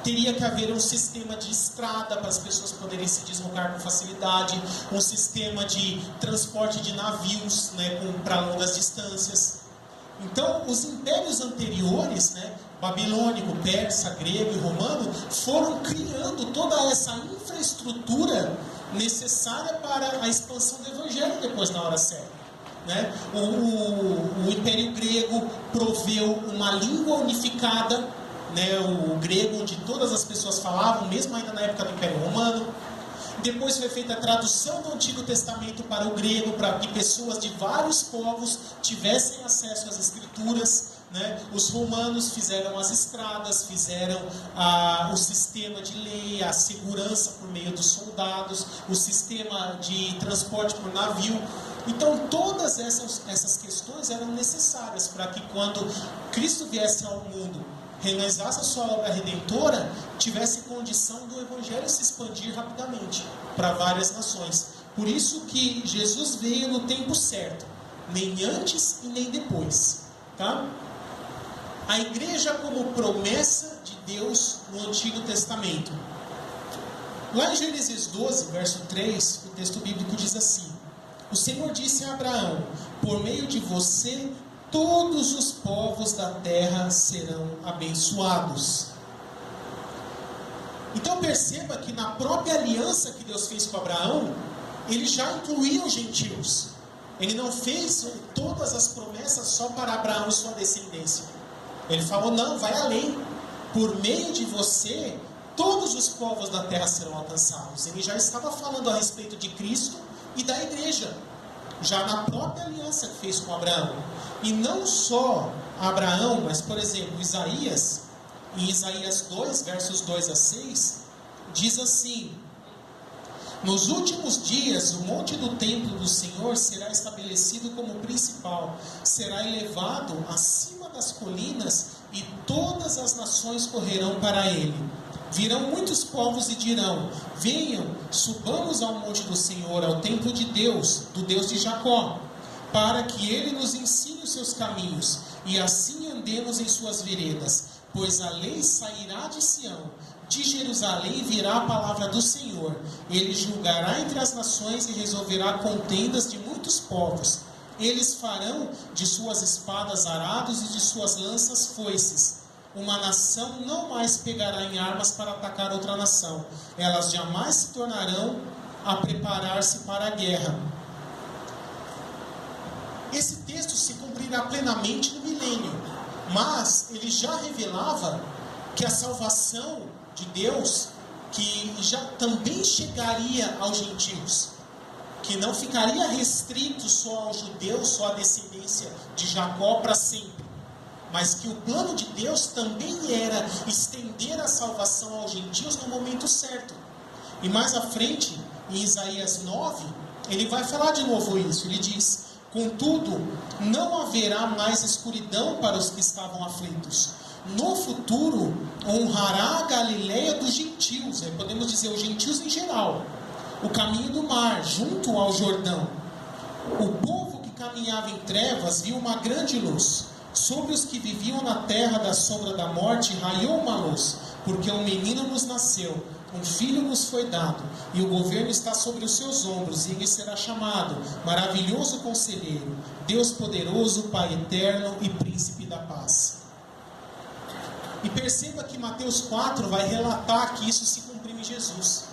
Teria que haver um sistema de estrada para as pessoas poderem se deslocar com facilidade, um sistema de transporte de navios, né, para longas distâncias. Então, os impérios anteriores, né, babilônico, persa, grego e romano, foram criando toda essa infraestrutura necessária para a expansão do evangelho depois na hora certa. Né? O Império Grego proveu uma língua unificada, né? O grego onde todas as pessoas falavam, mesmo ainda na época do Império Romano. Depois foi feita a tradução do Antigo Testamento para o grego, para que pessoas de vários povos tivessem acesso às Escrituras. Né? Os romanos fizeram as estradas, fizeram o sistema de lei, a segurança por meio dos soldados, o sistema de transporte por navio. Então todas essas questões eram necessárias para que quando Cristo viesse ao mundo, realizasse a sua obra redentora, tivesse condição do Evangelho se expandir rapidamente para várias nações. Por isso que Jesus veio no tempo certo, nem antes e nem depois. Tá? A igreja como promessa de Deus no Antigo Testamento. Lá em Gênesis 12, verso 3, o texto bíblico diz assim: o Senhor disse a Abraão: por meio de você, todos os povos da terra serão abençoados. Então perceba que na própria aliança que Deus fez com Abraão, ele já incluía os gentios. Ele não fez todas as promessas só para Abraão e sua descendência. Ele falou: não, vai além. Por meio de você, todos os povos da terra serão alcançados. Ele já estava falando a respeito de Cristo e da igreja, já na própria aliança que fez com Abraão. E não só Abraão, mas, por exemplo, Isaías, em Isaías 2, versos 2 a 6, diz assim: nos últimos dias, o monte do templo do Senhor será estabelecido como principal, será elevado acima das colinas, e todas as nações correrão para ele. Virão muitos povos e dirão: venham, subamos ao monte do Senhor, ao templo de Deus, do Deus de Jacó, para que ele nos ensine os seus caminhos, e assim andemos em suas veredas. Pois a lei sairá de Sião, de Jerusalém virá a palavra do Senhor. Ele julgará entre as nações e resolverá contendas de muitos povos. Eles farão de suas espadas arados e de suas lanças foices. Uma nação não mais pegará em armas para atacar outra nação. Elas jamais se tornarão a preparar-se para a guerra. Esse texto se cumprirá plenamente no milênio, mas ele já revelava que a salvação de Deus, que já também chegaria aos gentios, que não ficaria restrito só aos judeus, só à descendência de Jacó para sempre, mas que o plano de Deus também era estender a salvação aos gentios no momento certo. E mais à frente, em Isaías 9, ele vai falar de novo isso. Ele diz: contudo, não haverá mais escuridão para os que estavam aflitos. No futuro, honrará a Galileia dos gentios, podemos dizer os gentios em geral, o caminho do mar, junto ao Jordão. O povo que caminhava em trevas viu uma grande luz. Sobre os que viviam na terra da sombra da morte raiou uma luz, porque um menino nos nasceu, um filho nos foi dado, e o governo está sobre os seus ombros, e ele será chamado Maravilhoso Conselheiro, Deus Poderoso, Pai Eterno e Príncipe da Paz. E perceba que Mateus 4 vai relatar que isso se cumpriu em Jesus,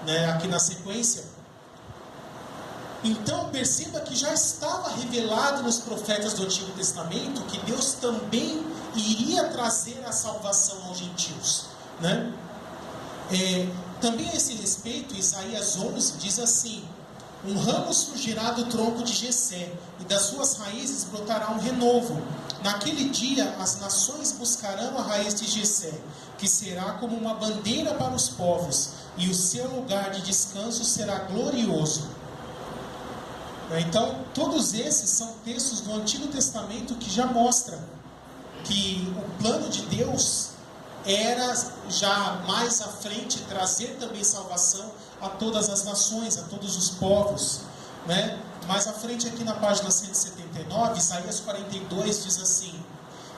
né? Aqui na sequência. Então perceba que já estava revelado nos profetas do Antigo Testamento que Deus também iria trazer a salvação aos gentios, né? Também a esse respeito, Isaías 11 diz assim: um ramo surgirá do tronco de Jessé, e das suas raízes brotará um renovo. Naquele dia as nações buscarão a raiz de Jessé, que será como uma bandeira para os povos, e o seu lugar de descanso será glorioso. Então, todos esses são textos do Antigo Testamento que já mostram que o plano de Deus era já mais à frente trazer também salvação a todas as nações, a todos os povos, né? Mais à frente aqui na página 179, Isaías 42 diz assim: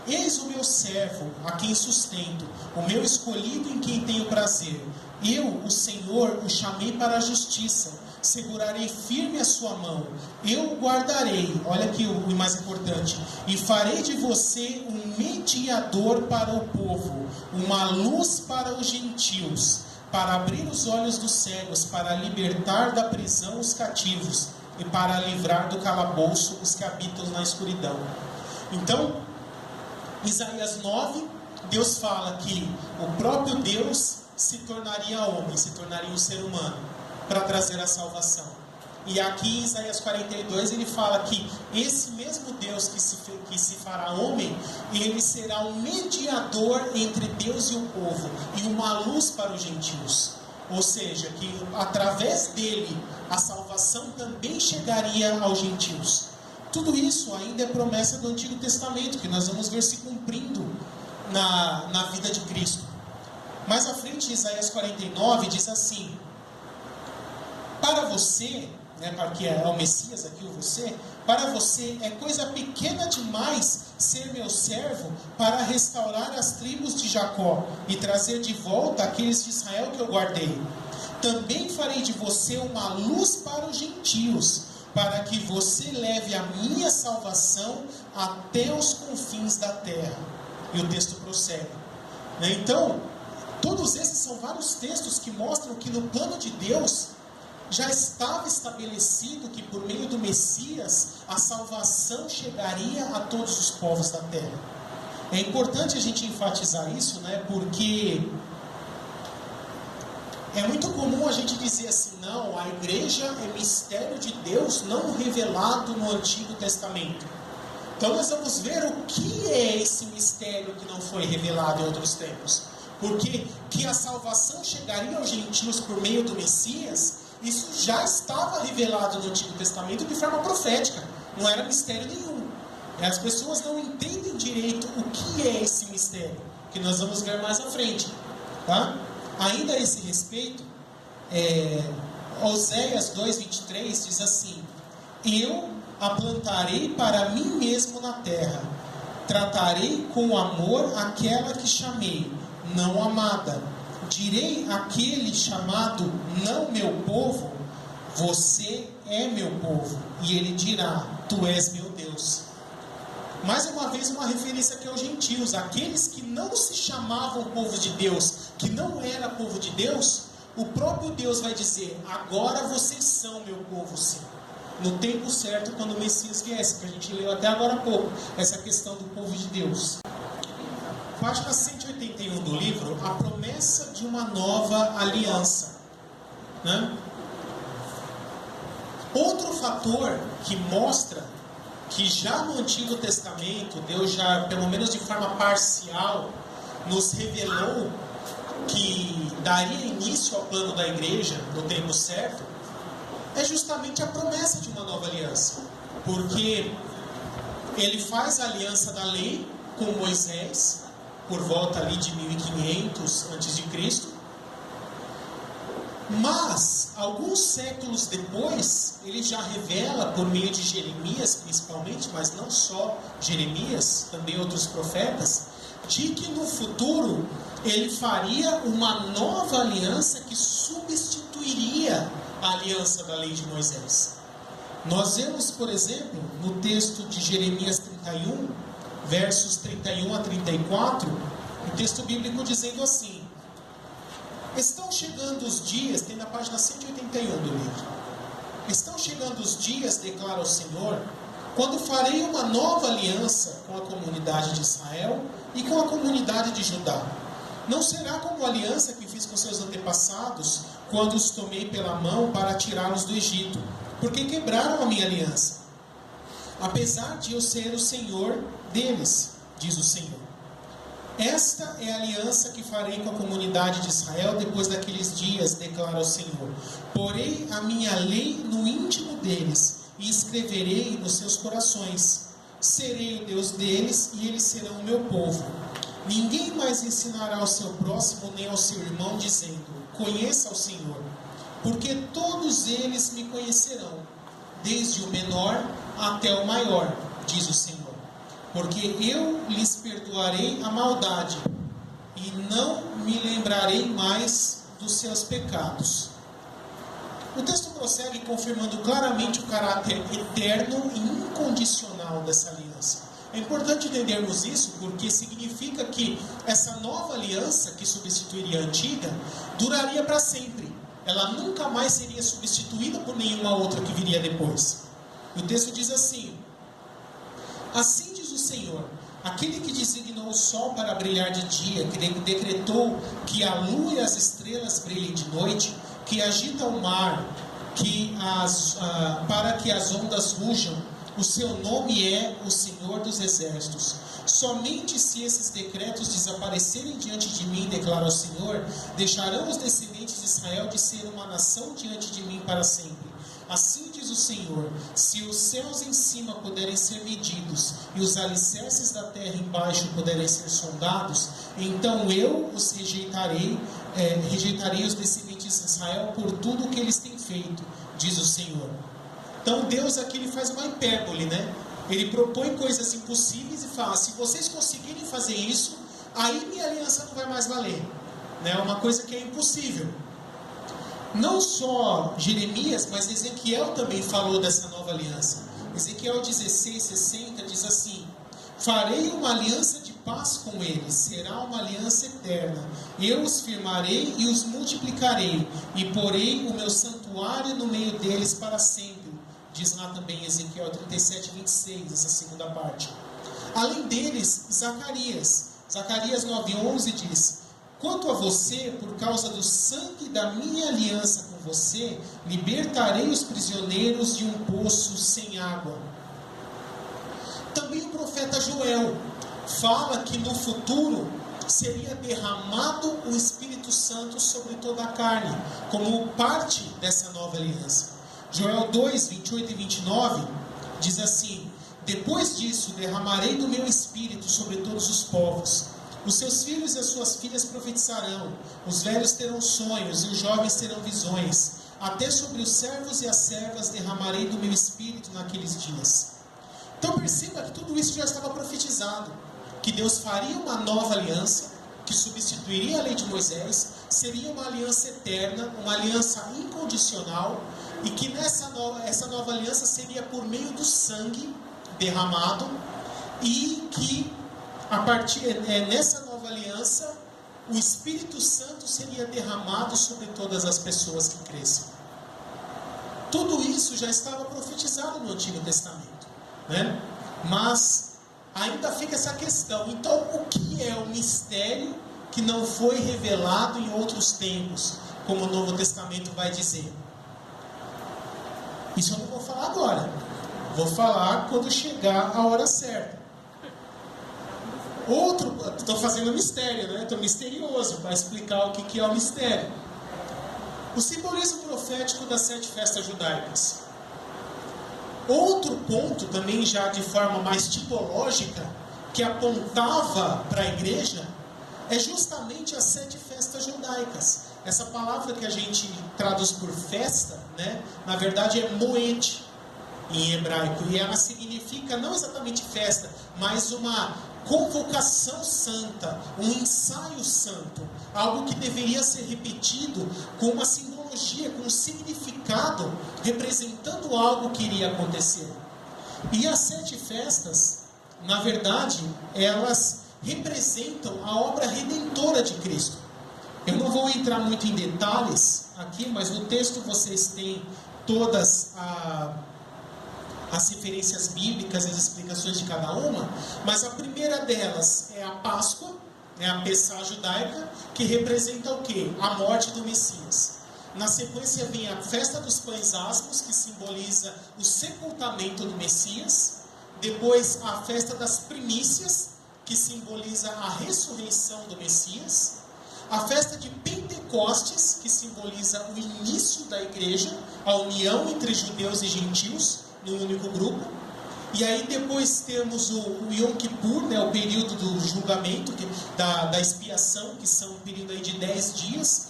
eis o meu servo, a quem sustento, o meu escolhido em quem tenho prazer. Eu, o Senhor, o chamei para a justiça, segurarei firme a sua mão, eu o guardarei, olha aqui o mais importante, e farei de você um mediador para o povo, uma luz para os gentios, para abrir os olhos dos cegos, para libertar da prisão os cativos, e para livrar do calabouço os que habitam na escuridão. Então, Isaías 9, Deus fala que o próprio Deus se tornaria homem, se tornaria um ser humano, para trazer a salvação. E aqui em Isaías 42 ele fala que esse mesmo Deus que se fará homem, ele será um mediador entre Deus e o povo, e uma luz para os gentios. Ou seja, que através dele a salvação também chegaria aos gentios. Tudo isso ainda é promessa do Antigo Testamento, que nós vamos ver se cumprindo na vida de Cristo. Mais à frente, Isaías 49 diz assim: para você, né, que é o Messias aqui, o você, para você é coisa pequena demais ser meu servo para restaurar as tribos de Jacó e trazer de volta aqueles de Israel que eu guardei. Também farei de você uma luz para os gentios, para que você leve a minha salvação até os confins da terra. E o texto prossegue, né? Então, todos esses são vários textos que mostram que no plano de Deus já estava estabelecido que por meio do Messias a salvação chegaria a todos os povos da terra. É importante a gente enfatizar isso, né? Porque é muito comum a gente dizer assim: não, a igreja é mistério de Deus não revelado no Antigo Testamento. Então nós vamos ver o que é esse mistério que não foi revelado em outros tempos. Porque que a salvação chegaria aos gentios por meio do Messias, isso já estava revelado no Antigo Testamento de forma profética. Não era mistério nenhum. As pessoas não entendem direito o que é esse mistério, que nós vamos ver mais à frente, tá? Ainda a esse respeito, Oséias 2:23 diz assim: eu a plantarei para mim mesmo na terra, tratarei com amor aquela que chamei não amada. Direi àquele chamado não meu povo, você é meu povo. E ele dirá, tu és meu Deus. Mais uma vez uma referência aqui aos gentios, aqueles que não se chamavam povo de Deus, que não era povo de Deus. O próprio Deus vai dizer, agora vocês são meu povo sim, no tempo certo, quando o Messias viesse, que a gente leu até agora há pouco, essa questão do povo de Deus. Página 181 do livro, a promessa de uma nova aliança, né? Outro fator que mostra que já no Antigo Testamento, Deus já, pelo menos de forma parcial, nos revelou que daria início ao plano da igreja no tempo certo, é justamente a promessa de uma nova aliança. Porque ele faz a aliança da lei com Moisés, por volta ali de 1500 a.C., mas alguns séculos depois ele já revela por meio de Jeremias principalmente, mas não só Jeremias, também outros profetas, de que no futuro ele faria uma nova aliança que substituiria a aliança da lei de Moisés. Nós vemos, por exemplo, no texto de Jeremias 31, versos 31 a 34, o texto bíblico dizendo assim: estão chegando os dias, tem na página 181 do livro, estão chegando os dias, declara o Senhor, quando farei uma nova aliança com a comunidade de Israel e com a comunidade de Judá. Não será como a aliança que fiz com seus antepassados, quando os tomei pela mão para tirá-los do Egito, porque quebraram a minha aliança, apesar de eu ser o Senhor deles, diz o Senhor. Esta é a aliança que farei com a comunidade de Israel depois daqueles dias, declara o Senhor. Porei a minha lei no íntimo deles e escreverei nos seus corações. Serei o Deus deles e eles serão o meu povo. Ninguém mais ensinará ao seu próximo nem ao seu irmão, dizendo: conheça o Senhor, porque todos eles me conhecerão, desde o menor até o maior, diz o Senhor. Porque eu lhes perdoarei a maldade, e não me lembrarei mais dos seus pecados. O texto prossegue confirmando claramente o caráter eterno e incondicional dessa aliança. É importante entendermos isso, porque significa que essa nova aliança, que substituiria a antiga, duraria para sempre. Ela nunca mais seria substituída por nenhuma outra que viria depois. O texto diz assim: assim diz o Senhor, aquele que designou o sol para brilhar de dia, que decretou que a lua e as estrelas brilhem de noite, que agita o mar, para que as ondas rujam, o seu nome é o Senhor dos Exércitos. Somente se esses decretos desaparecerem diante de mim, declara o Senhor, deixarão os descendentes de Israel de ser uma nação diante de mim para sempre. Assim diz o Senhor: se os céus em cima puderem ser medidos e os alicerces da terra embaixo puderem ser sondados, então eu os rejeitarei os descendentes de Israel por tudo o que eles têm feito, diz o Senhor. Então Deus aqui ele faz uma hipérbole, né? Ele propõe coisas impossíveis e fala: se vocês conseguirem fazer isso, aí minha aliança não vai mais valer, né? Uma coisa que é impossível. Não só Jeremias, mas Ezequiel também falou dessa nova aliança. Ezequiel 16:60 diz assim: farei uma aliança de paz com eles, será uma aliança eterna. Eu os firmarei e os multiplicarei, e porei o meu santuário no meio deles para sempre. Diz lá também Ezequiel 37:26, essa segunda parte. Além deles, Zacarias 9:11 diz: quanto a você, por causa do sangue da minha aliança com você, libertarei os prisioneiros de um poço sem água. Também o profeta Joel fala que no futuro seria derramado o Espírito Santo sobre toda a carne, como parte dessa nova aliança. Joel 2, 28 e 29 diz assim: depois disso derramarei do meu Espírito sobre todos os povos. Os seus filhos e as suas filhas profetizarão, os velhos terão sonhos e os jovens terão visões. Até sobre os servos e as servas derramarei do meu Espírito naqueles dias. Então perceba que tudo isso já estava profetizado, que Deus faria uma nova aliança, que substituiria a lei de Moisés, seria uma aliança eterna, uma aliança incondicional, e que essa nova aliança seria por meio do sangue derramado, e que a partir nessa nova aliança o Espírito Santo seria derramado sobre todas as pessoas que crescem. Tudo isso já estava profetizado no Antigo Testamento, né? Mas ainda fica essa questão: então o que é o mistério que não foi revelado em outros tempos, como o Novo Testamento vai dizer? Isso eu não vou falar agora, vou falar quando chegar a hora certa. Estou fazendo mistério, né? Estou misterioso para explicar o que é o mistério. O simbolismo profético das 7 festas judaicas. Outro ponto, também já de forma mais tipológica, que apontava para a igreja, é justamente as 7 festas judaicas. Essa palavra que a gente traduz por festa, né? Na verdade é moed em hebraico, e ela significa não exatamente festa, mas uma convocação santa, um ensaio santo, algo que deveria ser repetido com uma simbologia, com um significado, representando algo que iria acontecer. E as 7 festas, na verdade, elas representam a obra redentora de Cristo. Eu não vou entrar muito em detalhes aqui, mas no texto vocês têm todas as referências bíblicas e as explicações de cada uma, mas a primeira delas é a Páscoa, a Pessá judaica, que representa o quê? A morte do Messias. Na sequência vem a festa dos pães asmos, que simboliza o sepultamento do Messias. Depois a festa das primícias, que simboliza a ressurreição do Messias. A festa de Pentecostes, que simboliza o início da igreja, a união entre judeus e gentios num único grupo. E aí depois temos o Yom Kippur, né, o período do julgamento, da expiação, que são um período aí de 10 dias.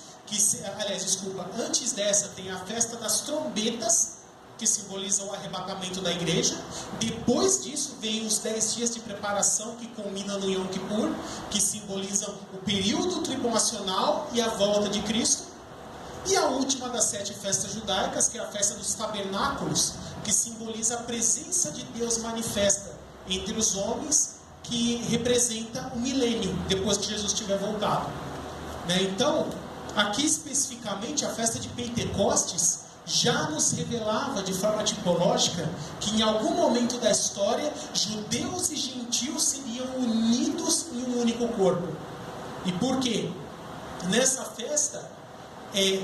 Antes dessa tem a festa das trombetas, que simbolizam o arrebatamento da igreja. Depois disso vem os 10 dias de preparação, que culminam no Yom Kippur, que simbolizam o período tribulacional e a volta de Cristo. E a última das 7 festas judaicas, que é a festa dos tabernáculos, que simboliza a presença de Deus manifesta entre os homens, que representa o milênio, depois que Jesus tiver voltado. Né? Então, aqui especificamente, a festa de Pentecostes já nos revelava de forma tipológica que em algum momento da história, judeus e gentios seriam unidos em um único corpo. E por quê? Nessa festa,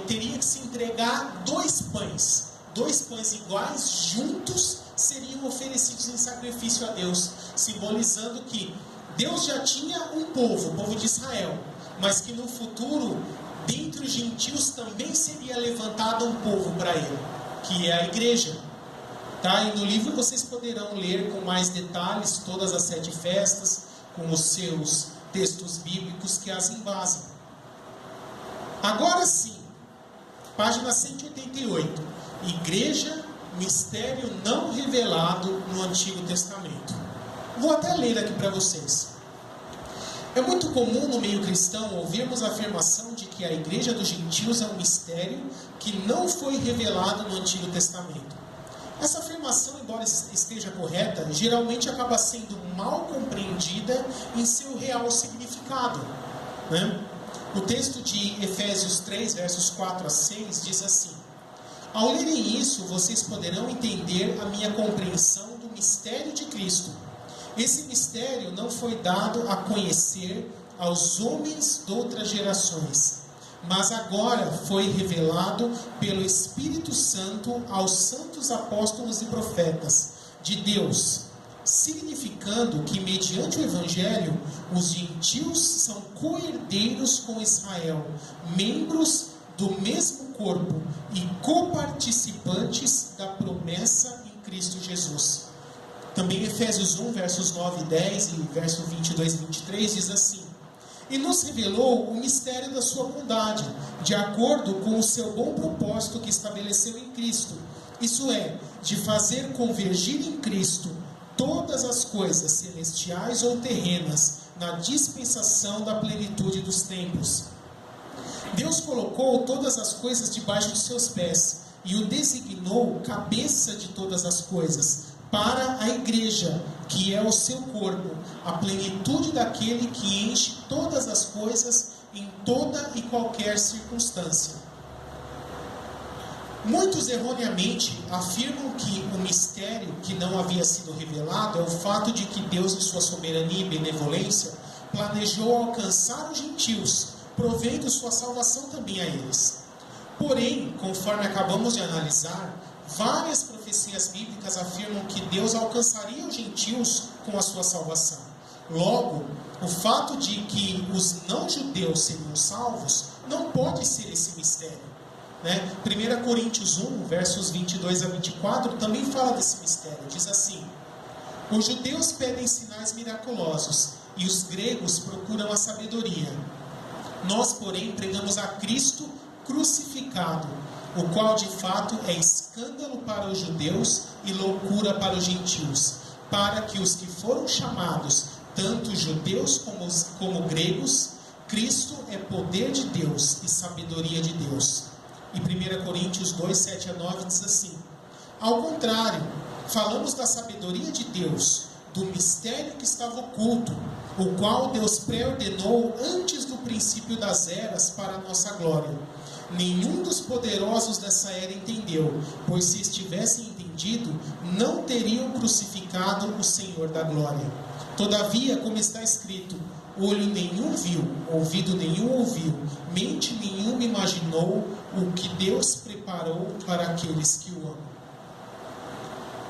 teria que se entregar 2 pães. 2 pães iguais, juntos, seriam oferecidos em sacrifício a Deus, simbolizando que Deus já tinha um povo, o povo de Israel, mas que no futuro, dentre os gentios, também seria levantado um povo para ele, que é a igreja. Tá? E no livro vocês poderão ler com mais detalhes todas as 7 festas, com os seus textos bíblicos que as embasam. Agora sim, página 188. Igreja, mistério não revelado no Antigo Testamento. Vou até ler aqui para vocês. É muito comum no meio cristão ouvirmos a afirmação de que a igreja dos gentios é um mistério que não foi revelado no Antigo Testamento. Essa afirmação, embora esteja correta, geralmente acaba sendo mal compreendida em seu real significado. Né? O texto de Efésios 3, versos 4 a 6, diz assim: ao lerem isso, vocês poderão entender a minha compreensão do mistério de Cristo. Esse mistério não foi dado a conhecer aos homens de outras gerações, mas agora foi revelado pelo Espírito Santo aos santos apóstolos e profetas de Deus, significando que, mediante o Evangelho, os gentios são co-herdeiros com Israel, membros do mesmo corpo e coparticipantes da promessa em Cristo Jesus. Também Efésios 1, versos 9 e 10 e versos 22 e 23 diz assim: e nos revelou o mistério da sua bondade, de acordo com o seu bom propósito que estabeleceu em Cristo, isso é, de fazer convergir em Cristo todas as coisas celestiais ou terrenas na dispensação da plenitude dos tempos. Deus colocou todas as coisas debaixo dos seus pés e o designou cabeça de todas as coisas para a igreja, que é o seu corpo, a plenitude daquele que enche todas as coisas em toda e qualquer circunstância. Muitos erroneamente afirmam que o mistério que não havia sido revelado é o fato de que Deus, em sua soberania e benevolência, planejou alcançar os gentios, provendo sua salvação também a eles. Porém, conforme acabamos de analisar, várias profecias bíblicas afirmam que Deus alcançaria os gentios com a sua salvação. Logo, o fato de que os não-judeus seriam salvos não pode ser esse mistério. 1 Coríntios 1, versos 22 a 24, também fala desse mistério. Diz assim: os judeus pedem sinais miraculosos e os gregos procuram a sabedoria. Nós, porém, pregamos a Cristo crucificado, o qual de fato é escândalo para os judeus e loucura para os gentios, para que os que foram chamados, tanto judeus como gregos, Cristo é poder de Deus e sabedoria de Deus. E 1 Coríntios 2, 7 a 9 diz assim: ao contrário, falamos da sabedoria de Deus, do mistério que estava oculto, o qual Deus pré-ordenou antes do princípio das eras para a nossa glória. Nenhum dos poderosos dessa era entendeu, pois se estivessem entendido, não teriam crucificado o Senhor da glória. Todavia, como está escrito, olho nenhum viu, ouvido nenhum ouviu, mente nenhuma imaginou o que Deus preparou para aqueles que o amam.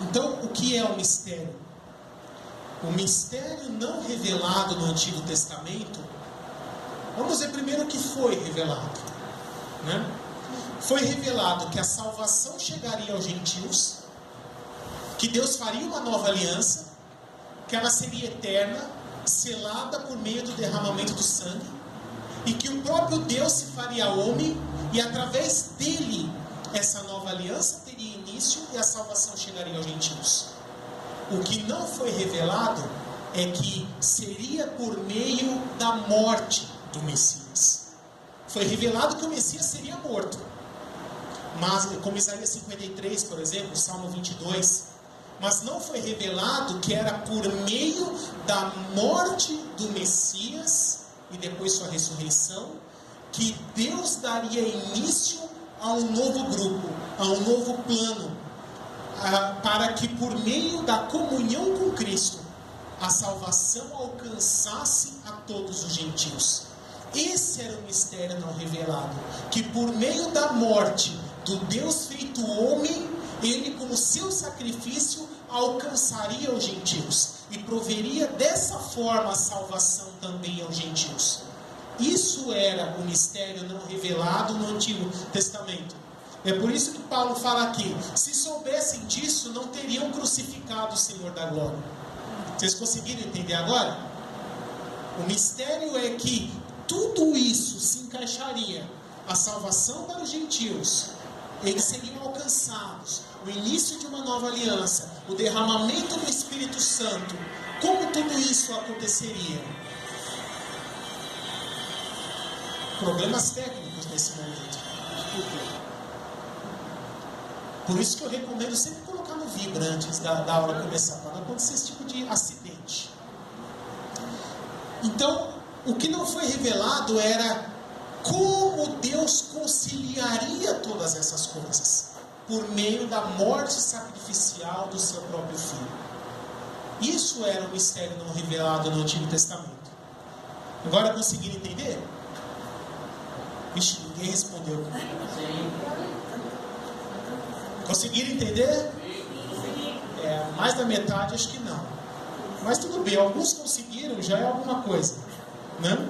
Então, o que é o mistério? O mistério não revelado no Antigo Testamento, vamos ver primeiro o que foi revelado. Foi revelado que a salvação chegaria aos gentios, que Deus faria uma nova aliança, que ela seria eterna, selada por meio do derramamento do sangue, e que o próprio Deus se faria homem, e através dele essa nova aliança teria início e a salvação chegaria aos gentios. O que não foi revelado é que seria por meio da morte do Messias. Foi revelado que o Messias seria morto, mas como Isaías 53, por exemplo, Salmo 22, mas não foi revelado que era por meio da morte do Messias e depois sua ressurreição que Deus daria início a um novo grupo, a um novo plano, para que por meio da comunhão com Cristo a salvação alcançasse a todos os gentios. Esse era o mistério não revelado, que por meio da morte do Deus feito homem, ele como seu sacrifício alcançaria os gentios e proveria dessa forma a salvação também aos gentios. Isso era o mistério não revelado no Antigo Testamento. É por isso que Paulo fala aqui: se soubessem disso, não teriam crucificado o Senhor da glória. Vocês conseguiram entender agora? O mistério é que tudo isso se encaixaria: a salvação para os gentios, eles seriam alcançados, o início de uma nova aliança, o derramamento do Espírito Santo. Como tudo isso aconteceria? Problemas técnicos nesse momento. Por isso que eu recomendo sempre colocar no Vibra antes da aula começar, para não acontecer esse tipo de acidente. Então, o que não foi revelado era como Deus conciliaria todas essas coisas por meio da morte sacrificial do seu próprio Filho. Isso era o mistério não revelado no Antigo Testamento. Agora conseguiram entender? Ixi, ninguém respondeu. Conseguiram entender? Mais da metade acho que não. Mas tudo bem, alguns conseguiram, já é alguma coisa, né?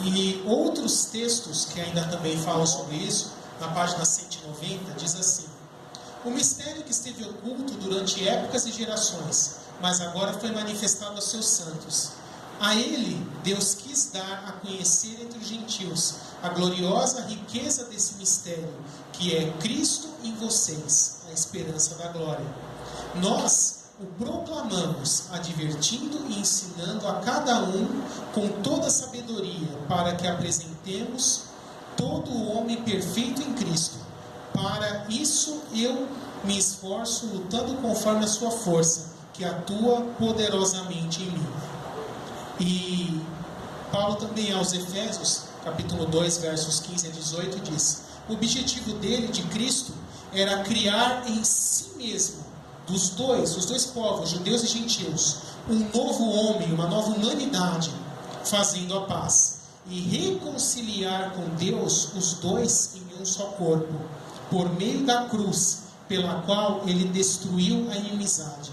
E outros textos que ainda também falam sobre isso, na página 190, diz assim: o mistério que esteve oculto durante épocas e gerações, mas agora foi manifestado aos seus santos. A ele, Deus quis dar a conhecer entre os gentios a gloriosa riqueza desse mistério, que é Cristo em vocês, a esperança da glória. Nós o proclamamos, advertindo e ensinando a cada um com toda sabedoria, para que apresentemos todo o homem perfeito em Cristo. Para isso eu me esforço, lutando conforme a sua força, que atua poderosamente em mim. E Paulo também aos Efésios, capítulo 2, versos 15 a 18, diz: o objetivo dele, de Cristo, era criar em si mesmo, dos dois povos, judeus e gentios, um novo homem, uma nova humanidade, fazendo a paz, e reconciliar com Deus os dois em um só corpo, por meio da cruz, pela qual ele destruiu a inimizade.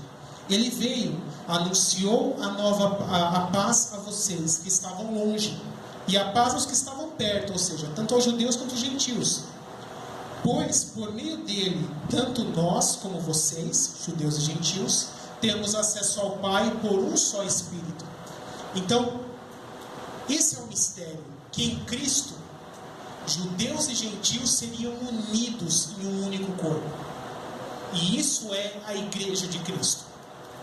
Ele veio, anunciou a paz a vocês que estavam longe, e a paz aos que estavam perto, ou seja, tanto aos judeus quanto aos gentios. Pois, por meio dele, tanto nós como vocês, judeus e gentios, temos acesso ao Pai por um só Espírito. Então, esse é o mistério, que em Cristo, judeus e gentios seriam unidos em um único corpo. E isso é a Igreja de Cristo.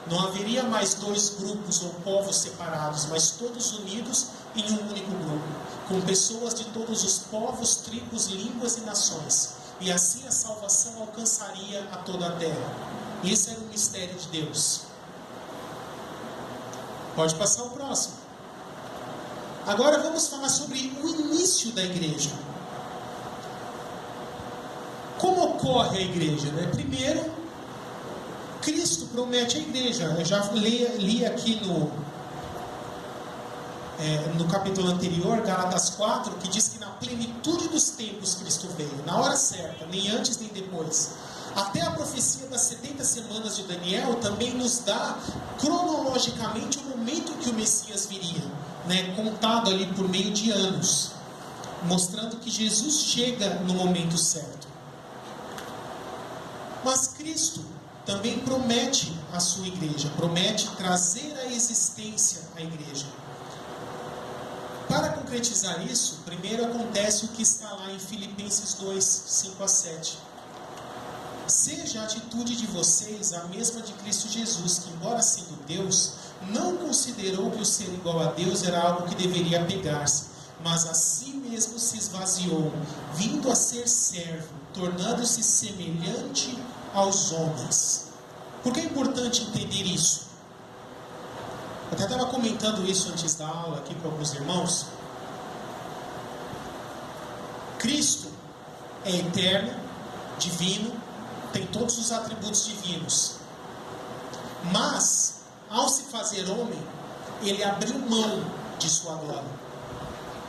Não haveria mais dois grupos ou povos separados, mas todos unidos em um único grupo, com pessoas de todos os povos, tribos, línguas e nações. E assim a salvação alcançaria a toda a terra. Esse era o mistério de Deus. Pode passar o próximo. Agora vamos falar sobre o início da igreja. Como ocorre a igreja? Primeiro, Cristo promete a igreja. Eu já li aqui no capítulo anterior, Gálatas 4, que diz que na plenitude dos tempos Cristo veio, na hora certa, nem antes nem depois. Até a profecia das 70 semanas de Daniel também nos dá cronologicamente o momento que o Messias viria, contado ali por meio de anos. mostrando que Jesus chega no momento certo. Mas Cristo também promete à sua igreja, promete trazer à existência a igreja. Para concretizar isso, primeiro acontece o que está lá em Filipenses 2, 5 a 7. Seja a atitude de vocês a mesma de Cristo Jesus, que, embora sendo Deus, não considerou que o ser igual a Deus era algo que deveria apegar-se, mas a si mesmo se esvaziou, vindo a ser servo, tornando-se semelhante aos homens. Por que é importante entender isso? Eu até estava comentando isso antes da aula aqui com alguns irmãos. Cristo é eterno, divino, tem todos os atributos divinos. Mas, ao se fazer homem, ele abriu mão de sua glória.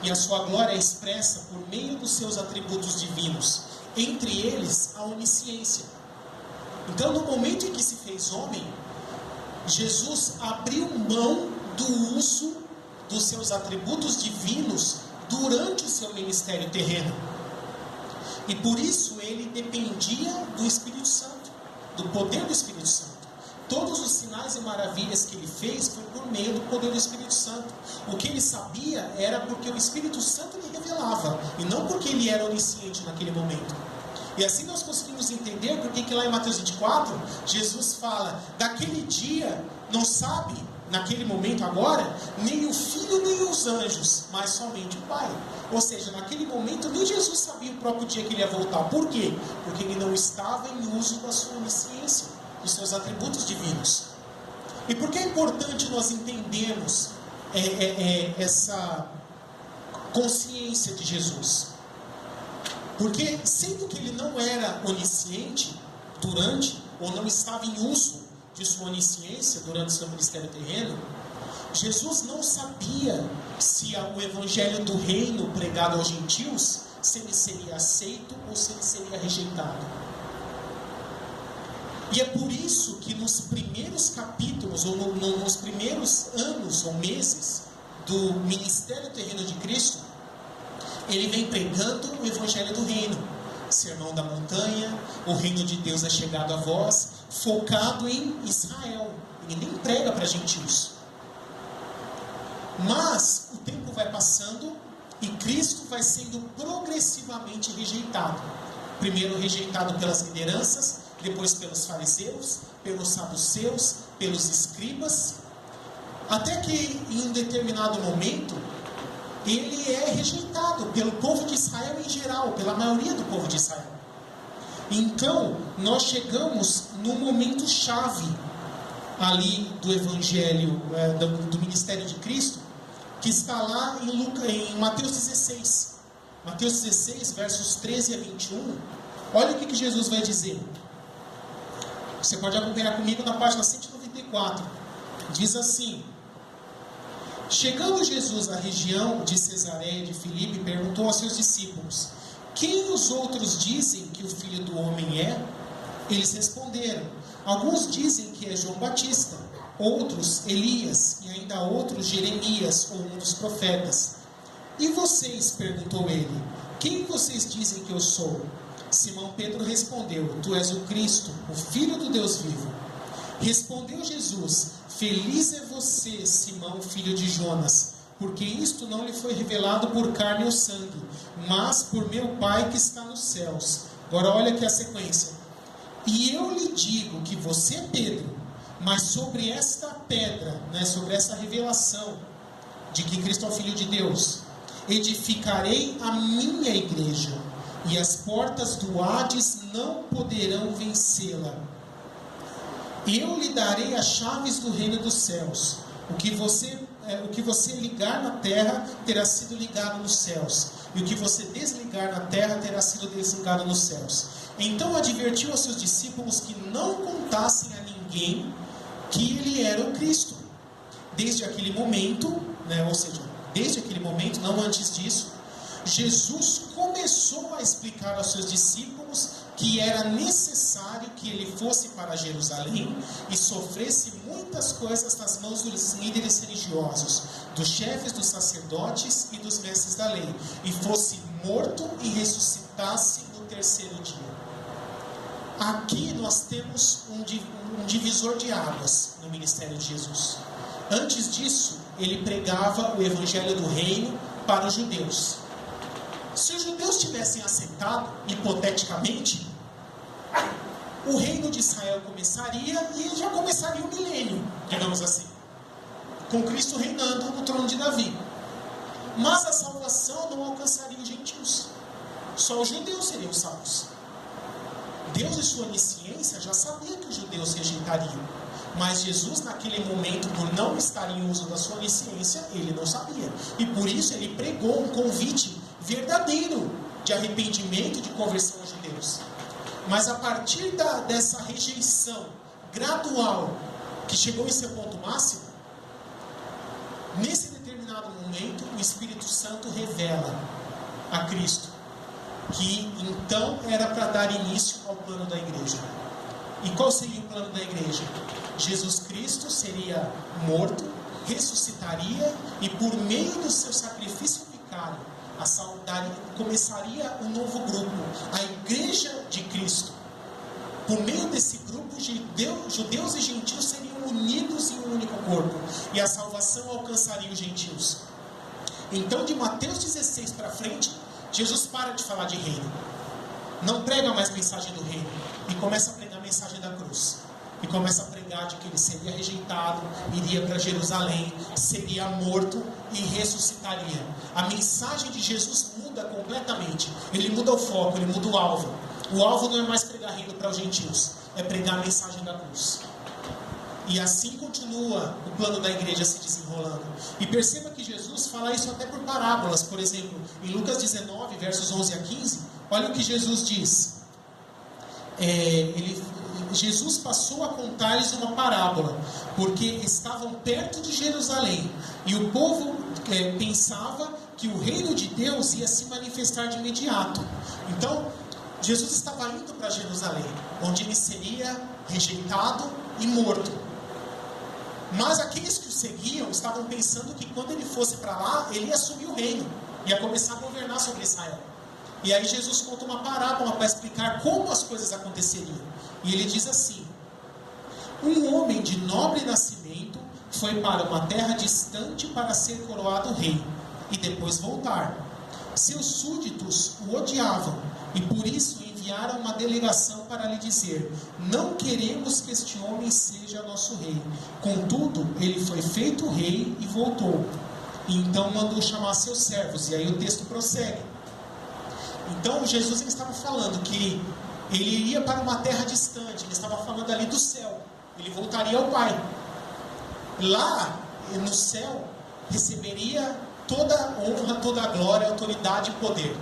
E a sua glória é expressa por meio dos seus atributos divinos, entre eles a onisciência. Então, no momento em que se fez homem, Jesus abriu mão do uso dos seus atributos divinos durante o seu ministério terreno. E por isso ele dependia do Espírito Santo, do poder do Espírito Santo. Todos os sinais e maravilhas que ele fez foi por meio do poder do Espírito Santo. O que ele sabia era porque o Espírito Santo lhe revelava, e não porque ele era onisciente naquele momento. E assim nós conseguimos entender porque que lá em Mateus 24, Jesus fala, daquele dia não sabe, naquele momento agora, nem o Filho nem os anjos, mas somente o Pai. Ou seja, naquele momento nem Jesus sabia o próprio dia que ele ia voltar. Por quê? Porque ele não estava em uso da sua onisciência, dos seus atributos divinos. E por que é importante nós entendermos essa consciência de Jesus? Porque, sendo que ele não era onisciente durante, ou não estava em uso de sua onisciência durante seu ministério terreno, Jesus não sabia se o evangelho do reino pregado aos gentios, se ele seria aceito ou se ele seria rejeitado. E é por isso que nos primeiros capítulos, ou nos primeiros anos ou meses do ministério terreno de Cristo, ele vem pregando o evangelho do reino, sermão da montanha, o reino de Deus é chegado a vós, focado em Israel. Ele nem prega para gentios. Mas o tempo vai passando e Cristo vai sendo progressivamente rejeitado. Primeiro rejeitado pelas lideranças, depois pelos fariseus, pelos saduceus, pelos escribas, até que em um determinado momento ele é rejeitado pelo povo de Israel em geral, pela maioria do povo de Israel. Então, nós chegamos no momento chave ali do Evangelho, do ministério de Cristo, que está lá em Mateus 16. Mateus 16, versos 13 a 21. Olha o que Jesus vai dizer. Você pode acompanhar comigo na página 194. Diz assim: chegando Jesus à região de Cesareia de Filipe, perguntou aos seus discípulos: quem os outros dizem que o Filho do Homem é? Eles responderam: alguns dizem que é João Batista, outros Elias, e ainda outros Jeremias ou um dos profetas. E vocês? Perguntou ele: quem vocês dizem que eu sou? Simão Pedro respondeu: tu és o Cristo, o Filho do Deus vivo. Respondeu Jesus: feliz é você, Simão, filho de Jonas, porque isto não lhe foi revelado por carne ou sangue, mas por meu Pai que está nos céus. Agora olha aqui a sequência. E eu lhe digo que você é Pedro, mas sobre esta pedra, sobre essa revelação de que Cristo é o Filho de Deus, edificarei a minha igreja, e as portas do Hades não poderão vencê-la. Eu lhe darei as chaves do reino dos céus. O que você ligar na terra terá sido ligado nos céus, e o que você desligar na terra terá sido desligado nos céus. Então advertiu aos seus discípulos que não contassem a ninguém que ele era o Cristo. Desde aquele momento, desde aquele momento, não antes disso, Jesus começou a explicar aos seus discípulos que era necessário que ele fosse para Jerusalém e sofresse muito muitas coisas nas mãos dos líderes religiosos, dos chefes dos sacerdotes e dos mestres da lei, e fosse morto e ressuscitasse no terceiro dia. Aqui nós temos um divisor de águas no ministério de Jesus. Antes disso, ele pregava o evangelho do reino para os judeus. Se os judeus tivessem aceitado, hipoteticamente, o reino de Israel começaria e já começaria o milênio, digamos assim, com Cristo reinando no trono de Davi. Mas a salvação não alcançaria os gentios, só os judeus seriam salvos. Deus, em sua onisciência, já sabia que os judeus rejeitariam, mas Jesus, naquele momento, por não estar em uso da sua onisciência, ele não sabia, e por isso ele pregou um convite verdadeiro de arrependimento, de conversão aos judeus. Mas a partir dessa rejeição gradual, que chegou em seu ponto máximo, nesse determinado momento, o Espírito Santo revela a Cristo, que então era para dar início ao plano da igreja. E qual seria o plano da igreja? Jesus Cristo seria morto, ressuscitaria, e por meio do seu sacrifício vicário, começaria um novo grupo, a igreja de Cristo. Por meio desse grupo, judeus e gentios seriam unidos em um único corpo, e a salvação alcançaria os gentios. Então, de Mateus 16 para frente, Jesus para de falar de reino, não prega mais mensagem do reino, e começa a pregar a mensagem da cruz, e começa a pregar de que ele seria rejeitado, iria para Jerusalém, seria morto e ressuscitaria. A mensagem de Jesus muda completamente, ele muda o foco, ele muda o alvo. O alvo não é mais pregar reino para os gentios, é pregar a mensagem da cruz. E assim continua o plano da igreja se desenrolando. E perceba que Jesus fala isso até por parábolas. Por exemplo, em Lucas 19, versos 11 a 15, olha o que Jesus diz. Jesus passou a contar-lhes uma parábola, porque estavam perto de Jerusalém, e o povo pensava que o reino de Deus ia se manifestar de imediato. Então, Jesus estava indo para Jerusalém, onde ele seria rejeitado e morto. Mas aqueles que o seguiam estavam pensando que quando ele fosse para lá, ele ia assumir o reino, ia começar a governar sobre Israel. E aí Jesus conta uma parábola para explicar como as coisas aconteceriam. E ele diz assim: um homem de nobre nascimento foi para uma terra distante para ser coroado rei, e depois voltar. Seus súditos o odiavam, e por isso enviaram uma delegação para lhe dizer: não queremos que este homem seja nosso rei. Contudo, ele foi feito rei e voltou. E então mandou chamar seus servos. E aí o texto prossegue. Então Jesus estava falando que ele iria para uma terra distante, ele estava falando ali do céu, ele voltaria ao Pai. Lá no céu receberia toda a honra, toda a glória, autoridade e poder.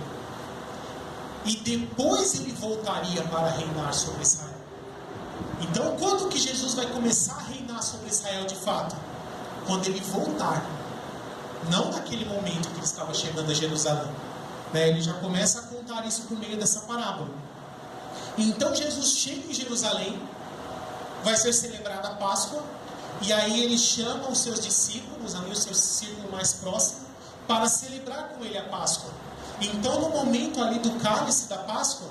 E depois ele voltaria para reinar sobre Israel. Então, quando que Jesus vai começar a reinar sobre Israel de fato? Quando ele voltar. Não naquele momento que ele estava chegando a Jerusalém. Ele já começa a contar isso por meio dessa parábola. Então Jesus chega em Jerusalém, vai ser celebrada a Páscoa, e aí ele chama os seus discípulos, ali o seu círculo mais próximo, para celebrar com ele a Páscoa. Então, no momento ali do cálice da Páscoa,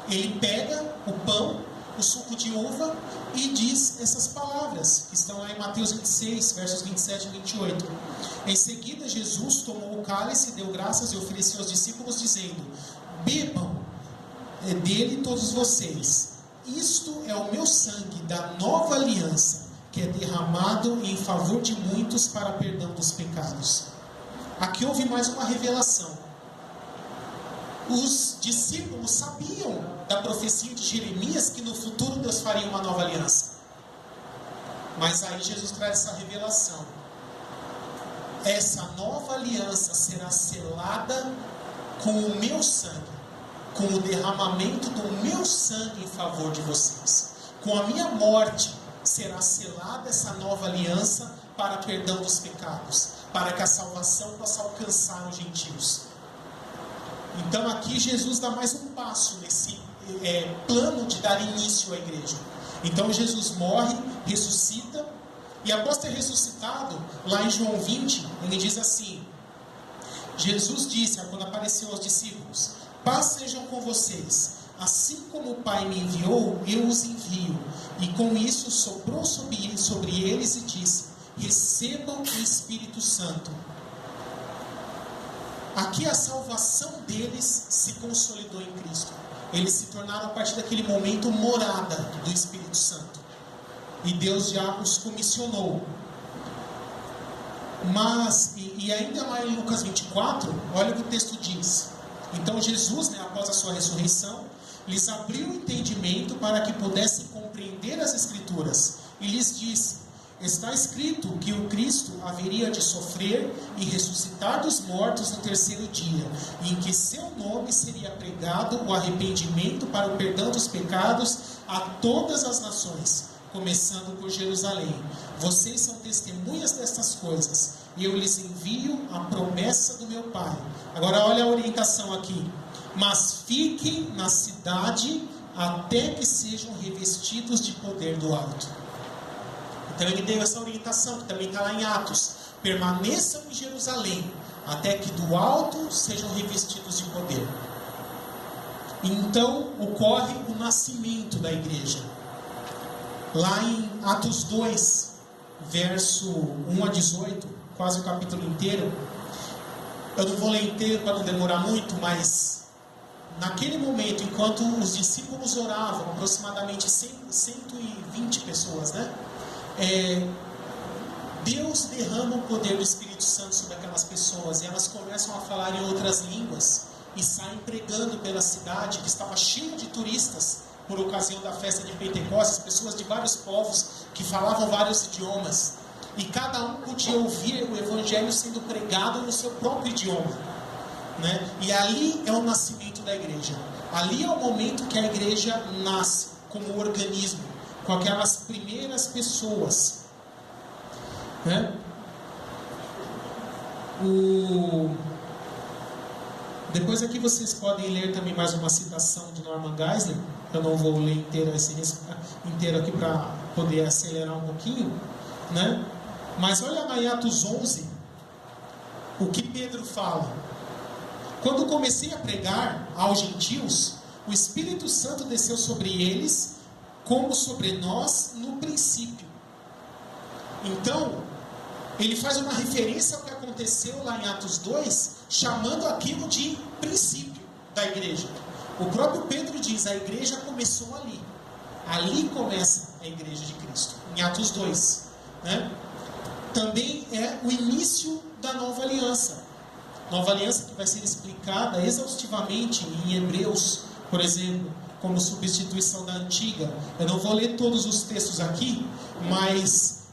ele pega o pão, o suco de uva, e diz essas palavras, que estão lá em Mateus 26, versos 27 e 28. Em seguida, Jesus tomou o cálice, deu graças e ofereceu aos discípulos, dizendo: bebam dele todos vocês. Isto é o meu sangue da nova aliança, que é derramado em favor de muitos para perdão dos pecados. Aqui houve mais uma revelação. Os discípulos sabiam da profecia de Jeremias que no futuro Deus faria uma nova aliança. Mas aí Jesus traz essa revelação. Essa nova aliança será selada com o meu sangue, com o derramamento do meu sangue em favor de vocês. Com a minha morte será selada essa nova aliança para perdão dos pecados, para que a salvação possa alcançar os gentios. Então aqui Jesus dá mais um passo nesse plano de dar início à igreja. Então Jesus morre, ressuscita, E após ter ressuscitado, lá em João 20, ele diz assim: Jesus disse, quando apareceu aos discípulos: paz sejam com vocês. Assim como o Pai me enviou, eu os envio. E com isso soprou sobre eles e disse: recebam o Espírito Santo. Aqui a salvação deles se consolidou em Cristo. Eles se tornaram, a partir daquele momento, morada do Espírito Santo. E Deus já os comissionou. Mas, e ainda lá em Lucas 24, olha o que o texto diz. Então Jesus, após a sua ressurreição, lhes abriu o entendimento para que pudessem compreender as Escrituras. E lhes disse: está escrito que o Cristo haveria de sofrer e ressuscitar dos mortos no terceiro dia, e em que seu nome seria pregado o arrependimento para o perdão dos pecados a todas as nações, começando por Jerusalém. Vocês são testemunhas destas coisas, e eu lhes envio a promessa do meu Pai. Agora olha a orientação aqui. Mas fiquem na cidade até que sejam revestidos de poder do alto. Então ele deu essa orientação, que também está lá em Atos: permaneçam em Jerusalém até que do alto sejam revestidos de poder. Então ocorre o nascimento da igreja. Lá em Atos 2, verso 1 a 18, quase o capítulo inteiro. Eu não vou ler inteiro para não demorar muito, mas naquele momento, enquanto os discípulos oravam, aproximadamente 120 pessoas, Deus derrama o poder do Espírito Santo sobre aquelas pessoas, e elas começam a falar em outras línguas, e saem pregando pela cidade, que estava cheia de turistas, por ocasião da festa de Pentecostes, pessoas de vários povos, que falavam vários idiomas, e cada um podia ouvir o Evangelho sendo pregado no seu próprio idioma, E ali é o nascimento da igreja. Ali é o momento que a igreja nasce como organismo, com aquelas primeiras pessoas, Depois aqui vocês podem ler também mais uma citação de Norman Geisler. Eu não vou ler inteiro aqui para poder acelerar um pouquinho, Mas olha lá em Atos 11, o que Pedro fala: quando comecei a pregar aos gentios, o Espírito Santo desceu sobre eles como sobre nós no princípio. Então, ele faz uma referência ao que aconteceu lá em Atos 2, chamando aquilo de princípio da igreja. O próprio Pedro diz: a igreja começou ali. Ali começa a igreja de Cristo, em Atos 2. Também é o início da nova aliança. Nova aliança que vai ser explicada exaustivamente em Hebreus, por exemplo, como substituição da antiga. Eu não vou ler todos os textos aqui, mas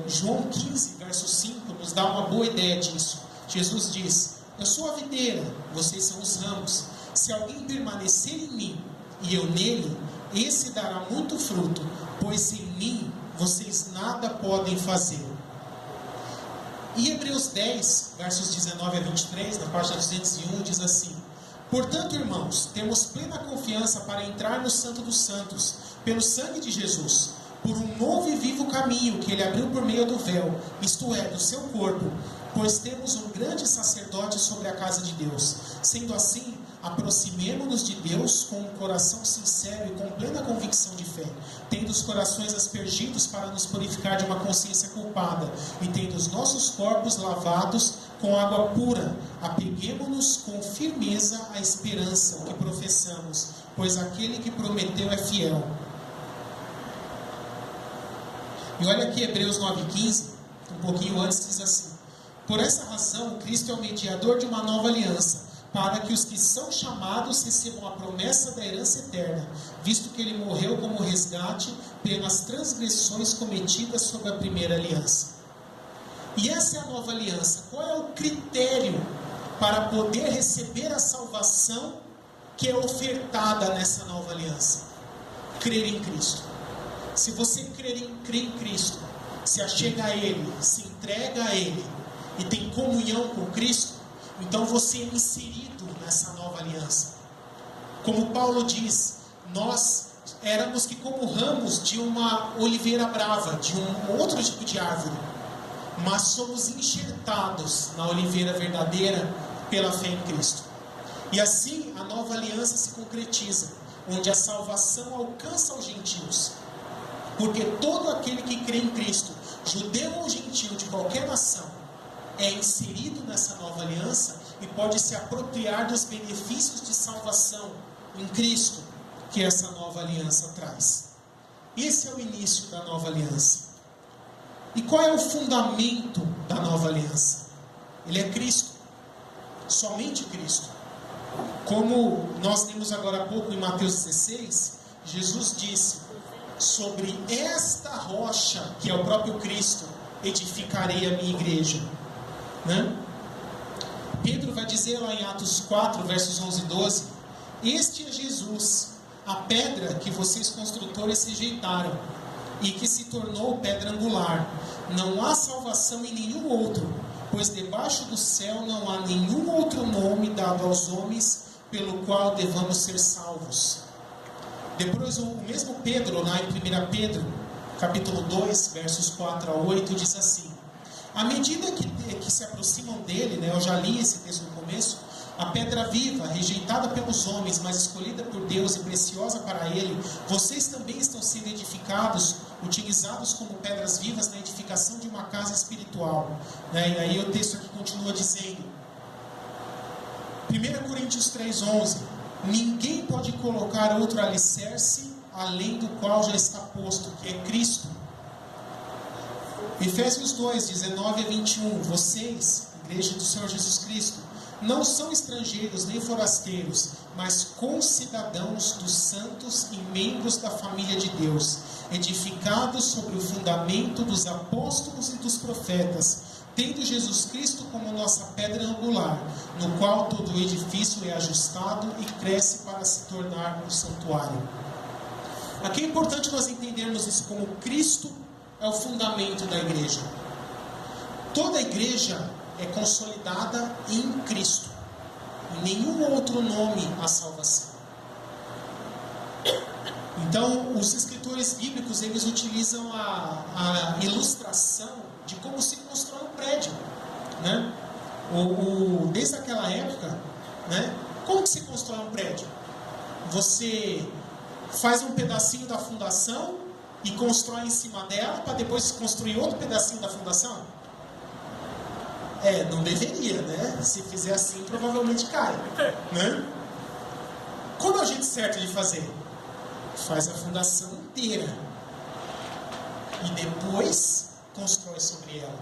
João 15, verso 5, nos dá uma boa ideia disso. Jesus diz: eu sou a videira, vocês são os ramos. Se alguém permanecer em mim e eu nele, esse dará muito fruto, pois sem mim vocês nada podem fazer. E Hebreus 10, versos 19 a 23, na página 201, diz assim: portanto, irmãos, temos plena confiança para entrar no Santo dos Santos, pelo sangue de Jesus, por um novo e vivo caminho que ele abriu por meio do véu, isto é, do seu corpo, pois temos um grande sacerdote sobre a casa de Deus. Sendo assim, aproximemo-nos de Deus com um coração sincero e com plena convicção de fé, tendo os corações aspergidos para nos purificar de uma consciência culpada, e tendo os nossos corpos lavados com água pura. Apeguemo-nos com firmeza à esperança que professamos, pois aquele que prometeu é fiel. E olha aqui Hebreus 9,15, um pouquinho antes, diz assim: por essa razão, Cristo é o mediador de uma nova aliança, para que os que são chamados recebam a promessa da herança eterna, visto que ele morreu como resgate pelas transgressões cometidas sob a primeira aliança. E essa é a nova aliança. Qual é o critério para poder receber a salvação que é ofertada nessa nova aliança? Crer em Cristo. Se você crê em Cristo, se achega a Ele, se entrega a Ele e tem comunhão com Cristo, então você é inserido nessa nova aliança. Como Paulo diz, nós éramos que como ramos de uma oliveira brava, de um outro tipo de árvore, mas somos enxertados na oliveira verdadeira pela fé em Cristo. E assim a nova aliança se concretiza, onde a salvação alcança os gentios, porque todo aquele que crê em Cristo, judeu ou gentil de qualquer nação, é inserido nessa nova aliança e pode se apropriar dos benefícios de salvação em Cristo que essa nova aliança traz. Esse é o início da nova aliança. E qual é o fundamento da nova aliança? Ele é Cristo, somente Cristo. Como nós lemos agora há pouco em Mateus 16, Jesus disse: sobre esta rocha, que é o próprio Cristo, edificarei a minha igreja. Pedro vai dizer lá em Atos 4, versos 11 e 12: este é Jesus, a pedra que vocês construtores rejeitaram, e que se tornou pedra angular. Não há salvação em nenhum outro, pois debaixo do céu não há nenhum outro nome dado aos homens pelo qual devamos ser salvos. Depois o mesmo Pedro, lá em 1 Pedro, capítulo 2, versos 4 a 8, diz assim: à medida que se aproximam dele, eu já li esse texto no começo, a pedra viva, rejeitada pelos homens, mas escolhida por Deus e preciosa para Ele, vocês também estão sendo edificados, utilizados como pedras vivas na edificação de uma casa espiritual. E aí o texto aqui continua dizendo, 1 Coríntios 3,11: ninguém pode colocar outro alicerce além do qual já está posto, que é Cristo. Efésios 2, 19 a 21: vocês, igreja do Senhor Jesus Cristo, não são estrangeiros nem forasteiros, mas concidadãos dos santos e membros da família de Deus, edificados sobre o fundamento dos apóstolos e dos profetas, tendo Jesus Cristo como nossa pedra angular, no qual todo o edifício é ajustado e cresce para se tornar um santuário. Aqui é importante nós entendermos isso como Cristo é o fundamento da igreja. Toda a igreja é consolidada em Cristo. Em nenhum outro nome há salvação. Então, os escritores bíblicos, eles utilizam a ilustração de como se constrói um prédio. Desde aquela época, como que se constrói um prédio? Você faz um pedacinho da fundação e constrói em cima dela para depois construir outro pedacinho da fundação? Não deveria, Se fizer assim, provavelmente cai, Como é o jeito certo de fazer? Faz a fundação inteira e depois constrói sobre ela.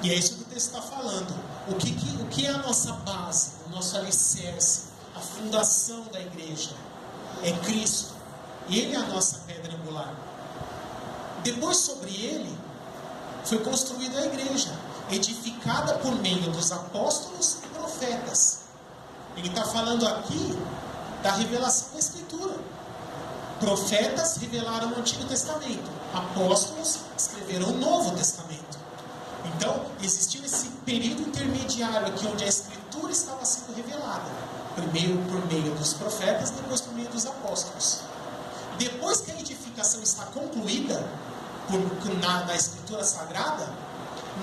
E é isso que o texto está falando. O que é a nossa base, o nosso alicerce, a fundação da igreja? É Cristo. Ele é a nossa pedra angular. Depois, sobre ele, foi construída a igreja, edificada por meio dos apóstolos e profetas. Ele está falando aqui da revelação da Escritura. Profetas revelaram o Antigo Testamento, apóstolos escreveram o Novo Testamento. Então, existiu esse período intermediário aqui, onde a Escritura estava sendo revelada, primeiro por meio dos profetas, depois por meio dos apóstolos. Depois que a edificação está concluída na Escritura Sagrada,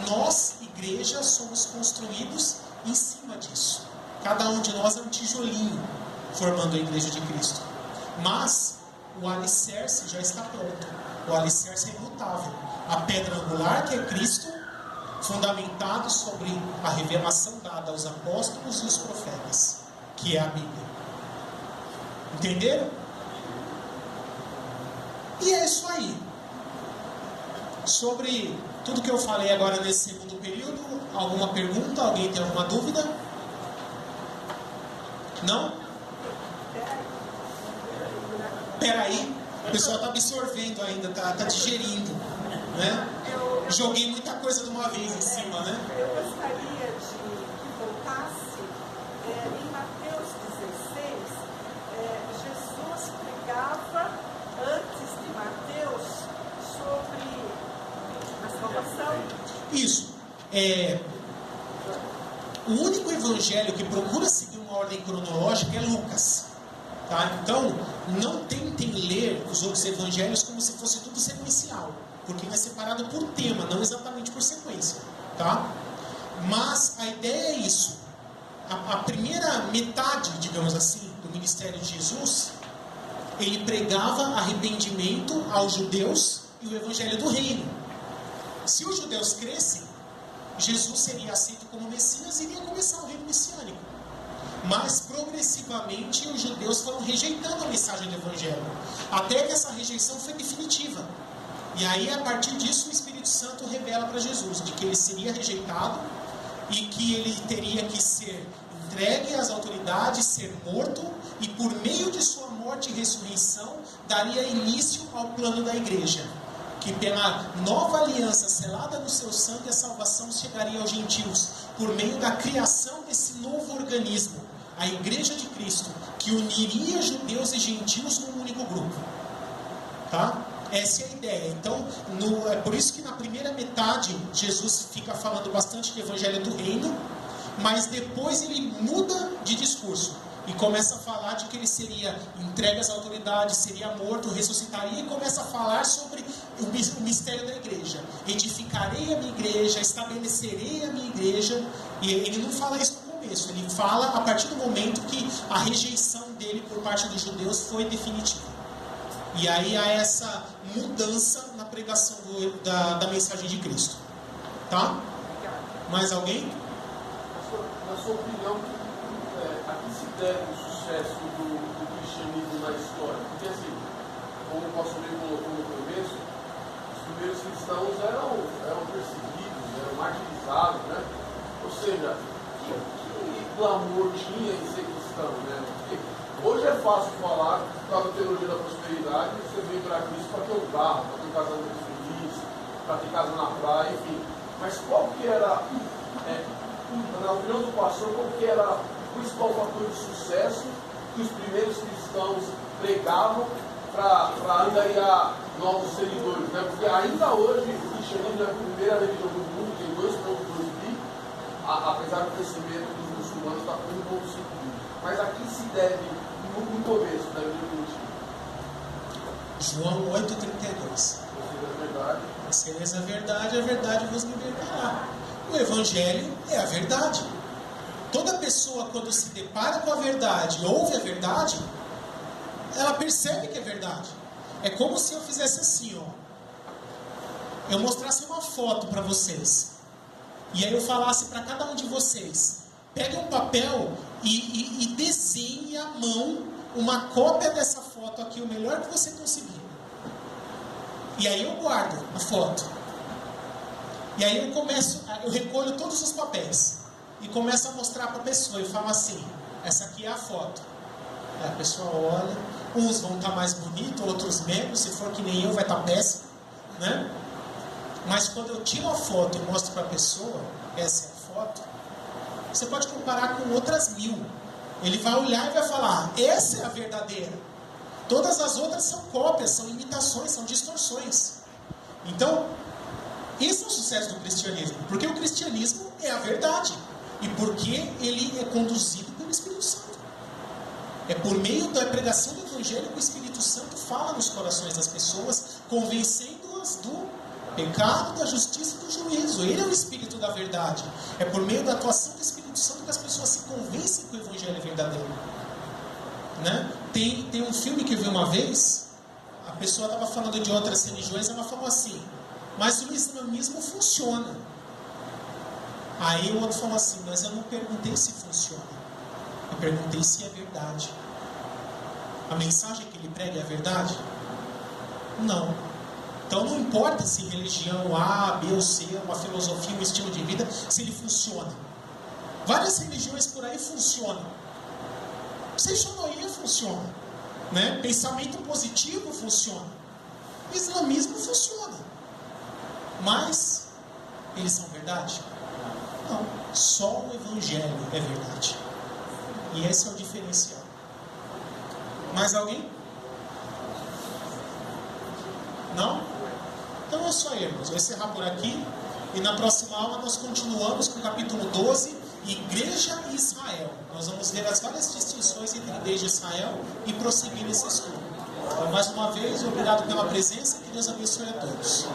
nós, igreja, somos construídos em cima disso. Cada um de nós é um tijolinho formando a igreja de Cristo. Mas o alicerce já está pronto. O alicerce é imutável. A pedra angular, que é Cristo, fundamentado sobre a revelação dada aos apóstolos e os profetas, que é a Bíblia. Entenderam? E é isso aí. Sobre tudo que eu falei agora nesse segundo período, alguma pergunta? Alguém tem alguma dúvida? Não? Peraí, o pessoal está absorvendo ainda, está digerindo, Joguei muita coisa de uma vez em cima, Eu gostaria que voltasse em Mateus 16, Jesus pregava antes de Mateus sobre a salvação. Isso. O único evangelho que procura seguir uma ordem cronológica é Lucas. Tá? Então, não tentem ler os outros evangelhos como se fosse tudo sequencial, porque é separado por tema, não exatamente por sequência. Tá? Mas a ideia é isso. A primeira metade, digamos assim, do ministério de Jesus, ele pregava arrependimento aos judeus e o evangelho do reino. Se os judeus crescem, Jesus seria aceito como Messias e iria começar o reino messiânico. Mas progressivamente os judeus foram rejeitando a mensagem do evangelho, até que essa rejeição foi definitiva. E aí, a partir disso, o Espírito Santo revela para Jesus de que ele seria rejeitado e que ele teria que ser entregue às autoridades, ser morto, e por meio de sua morte e ressurreição daria início ao plano da igreja, que pela nova aliança selada no seu sangue a salvação chegaria aos gentios por meio da criação desse novo organismo, a igreja de Cristo, que uniria judeus e gentios num único grupo. Tá? Essa é a ideia. Então, é por isso que na primeira metade Jesus fica falando bastante de evangelho do reino, mas depois ele muda de discurso e começa a falar de que ele seria entregue às autoridades, seria morto, ressuscitaria, e começa a falar sobre o mistério da igreja. Edificarei a minha igreja, estabelecerei a minha igreja. E ele não fala isso no começo, ele fala a partir do momento que a rejeição dele por parte dos judeus foi definitiva. E aí há essa mudança na pregação da mensagem de Cristo. Tá? Mais alguém? Na sua opinião, a que se deve o sucesso do cristianismo na história? Porque assim, como o pastor colocou no começo, os primeiros cristãos eram perseguidos, eram martirizados, né? Ou seja, que clamor tinha em ser cristão, né? Porque hoje é fácil falar, por causa da teologia da prosperidade, você veio para Cristo para ter um carro, para ter um casamento feliz, para ter casa na praia, enfim. Mas qual que era, na opinião do pastor, qual que era o principal fator de sucesso que os primeiros cristãos pregavam para angariar novos seguidores, né? Porque ainda hoje o cristianismo é a primeira religião do mundo, tem 2,2 bi, apesar do crescimento dos muçulmanos está com 1,5 bi. Mas a que se deve no começo da Bíblia primitiva? João 8,32. Conhecereis a verdade vos libertará. O Evangelho é a verdade. Toda pessoa, quando se depara com a verdade, ouve a verdade, ela percebe que é verdade. É como se eu fizesse assim, ó. Eu mostrasse uma foto para vocês. E aí eu falasse para cada um de vocês: pegue um papel e desenhe à mão uma cópia dessa foto aqui, o melhor que você conseguir. E aí eu guardo a foto. E aí eu recolho todos os papéis e começo a mostrar para a pessoa. Eu falo assim: essa aqui é a foto. Aí a pessoa olha, uns vão estar mais bonitos, outros menos. Se for que nem eu, vai estar péssimo, né? Mas quando eu tiro a foto e mostro para a pessoa, essa é a foto, você pode comparar com outras 1000. Ele vai olhar e vai falar: essa é a verdadeira. Todas as outras são cópias, são imitações, são distorções. Então, esse é o sucesso do cristianismo, porque o cristianismo é a verdade e porque ele é conduzido pelo Espírito Santo. É por meio da pregação do Evangelho que o Espírito Santo fala nos corações das pessoas, convencendo-as do pecado, da justiça e do juízo. Ele é o Espírito da verdade. É por meio da atuação do Espírito Santo que as pessoas se convencem que o Evangelho é verdadeiro. Né? Tem um filme que eu vi uma vez, a pessoa estava falando de outras religiões, ela falou assim: mas o islamismo funciona. Aí o outro falou assim: mas eu não perguntei se funciona, eu perguntei se é verdade. A mensagem que ele prega é a verdade? Não. Então não importa se religião A, B ou C, uma filosofia, um estilo de vida, se ele funciona. Várias religiões por aí funcionam. Seixonoia funciona, né? Pensamento positivo funciona. O islamismo funciona. Mas eles são verdade? Não. Só o Evangelho é verdade. E esse é o diferencial. Mais alguém? Não? Então é isso aí, irmãos. Vou encerrar por aqui. E na próxima aula nós continuamos com o capítulo 12 Igreja e Israel. Nós vamos ver as várias distinções entre Igreja e Israel e prosseguir nesse estudo. Então, mais uma vez, obrigado pela presença e que Deus abençoe a todos.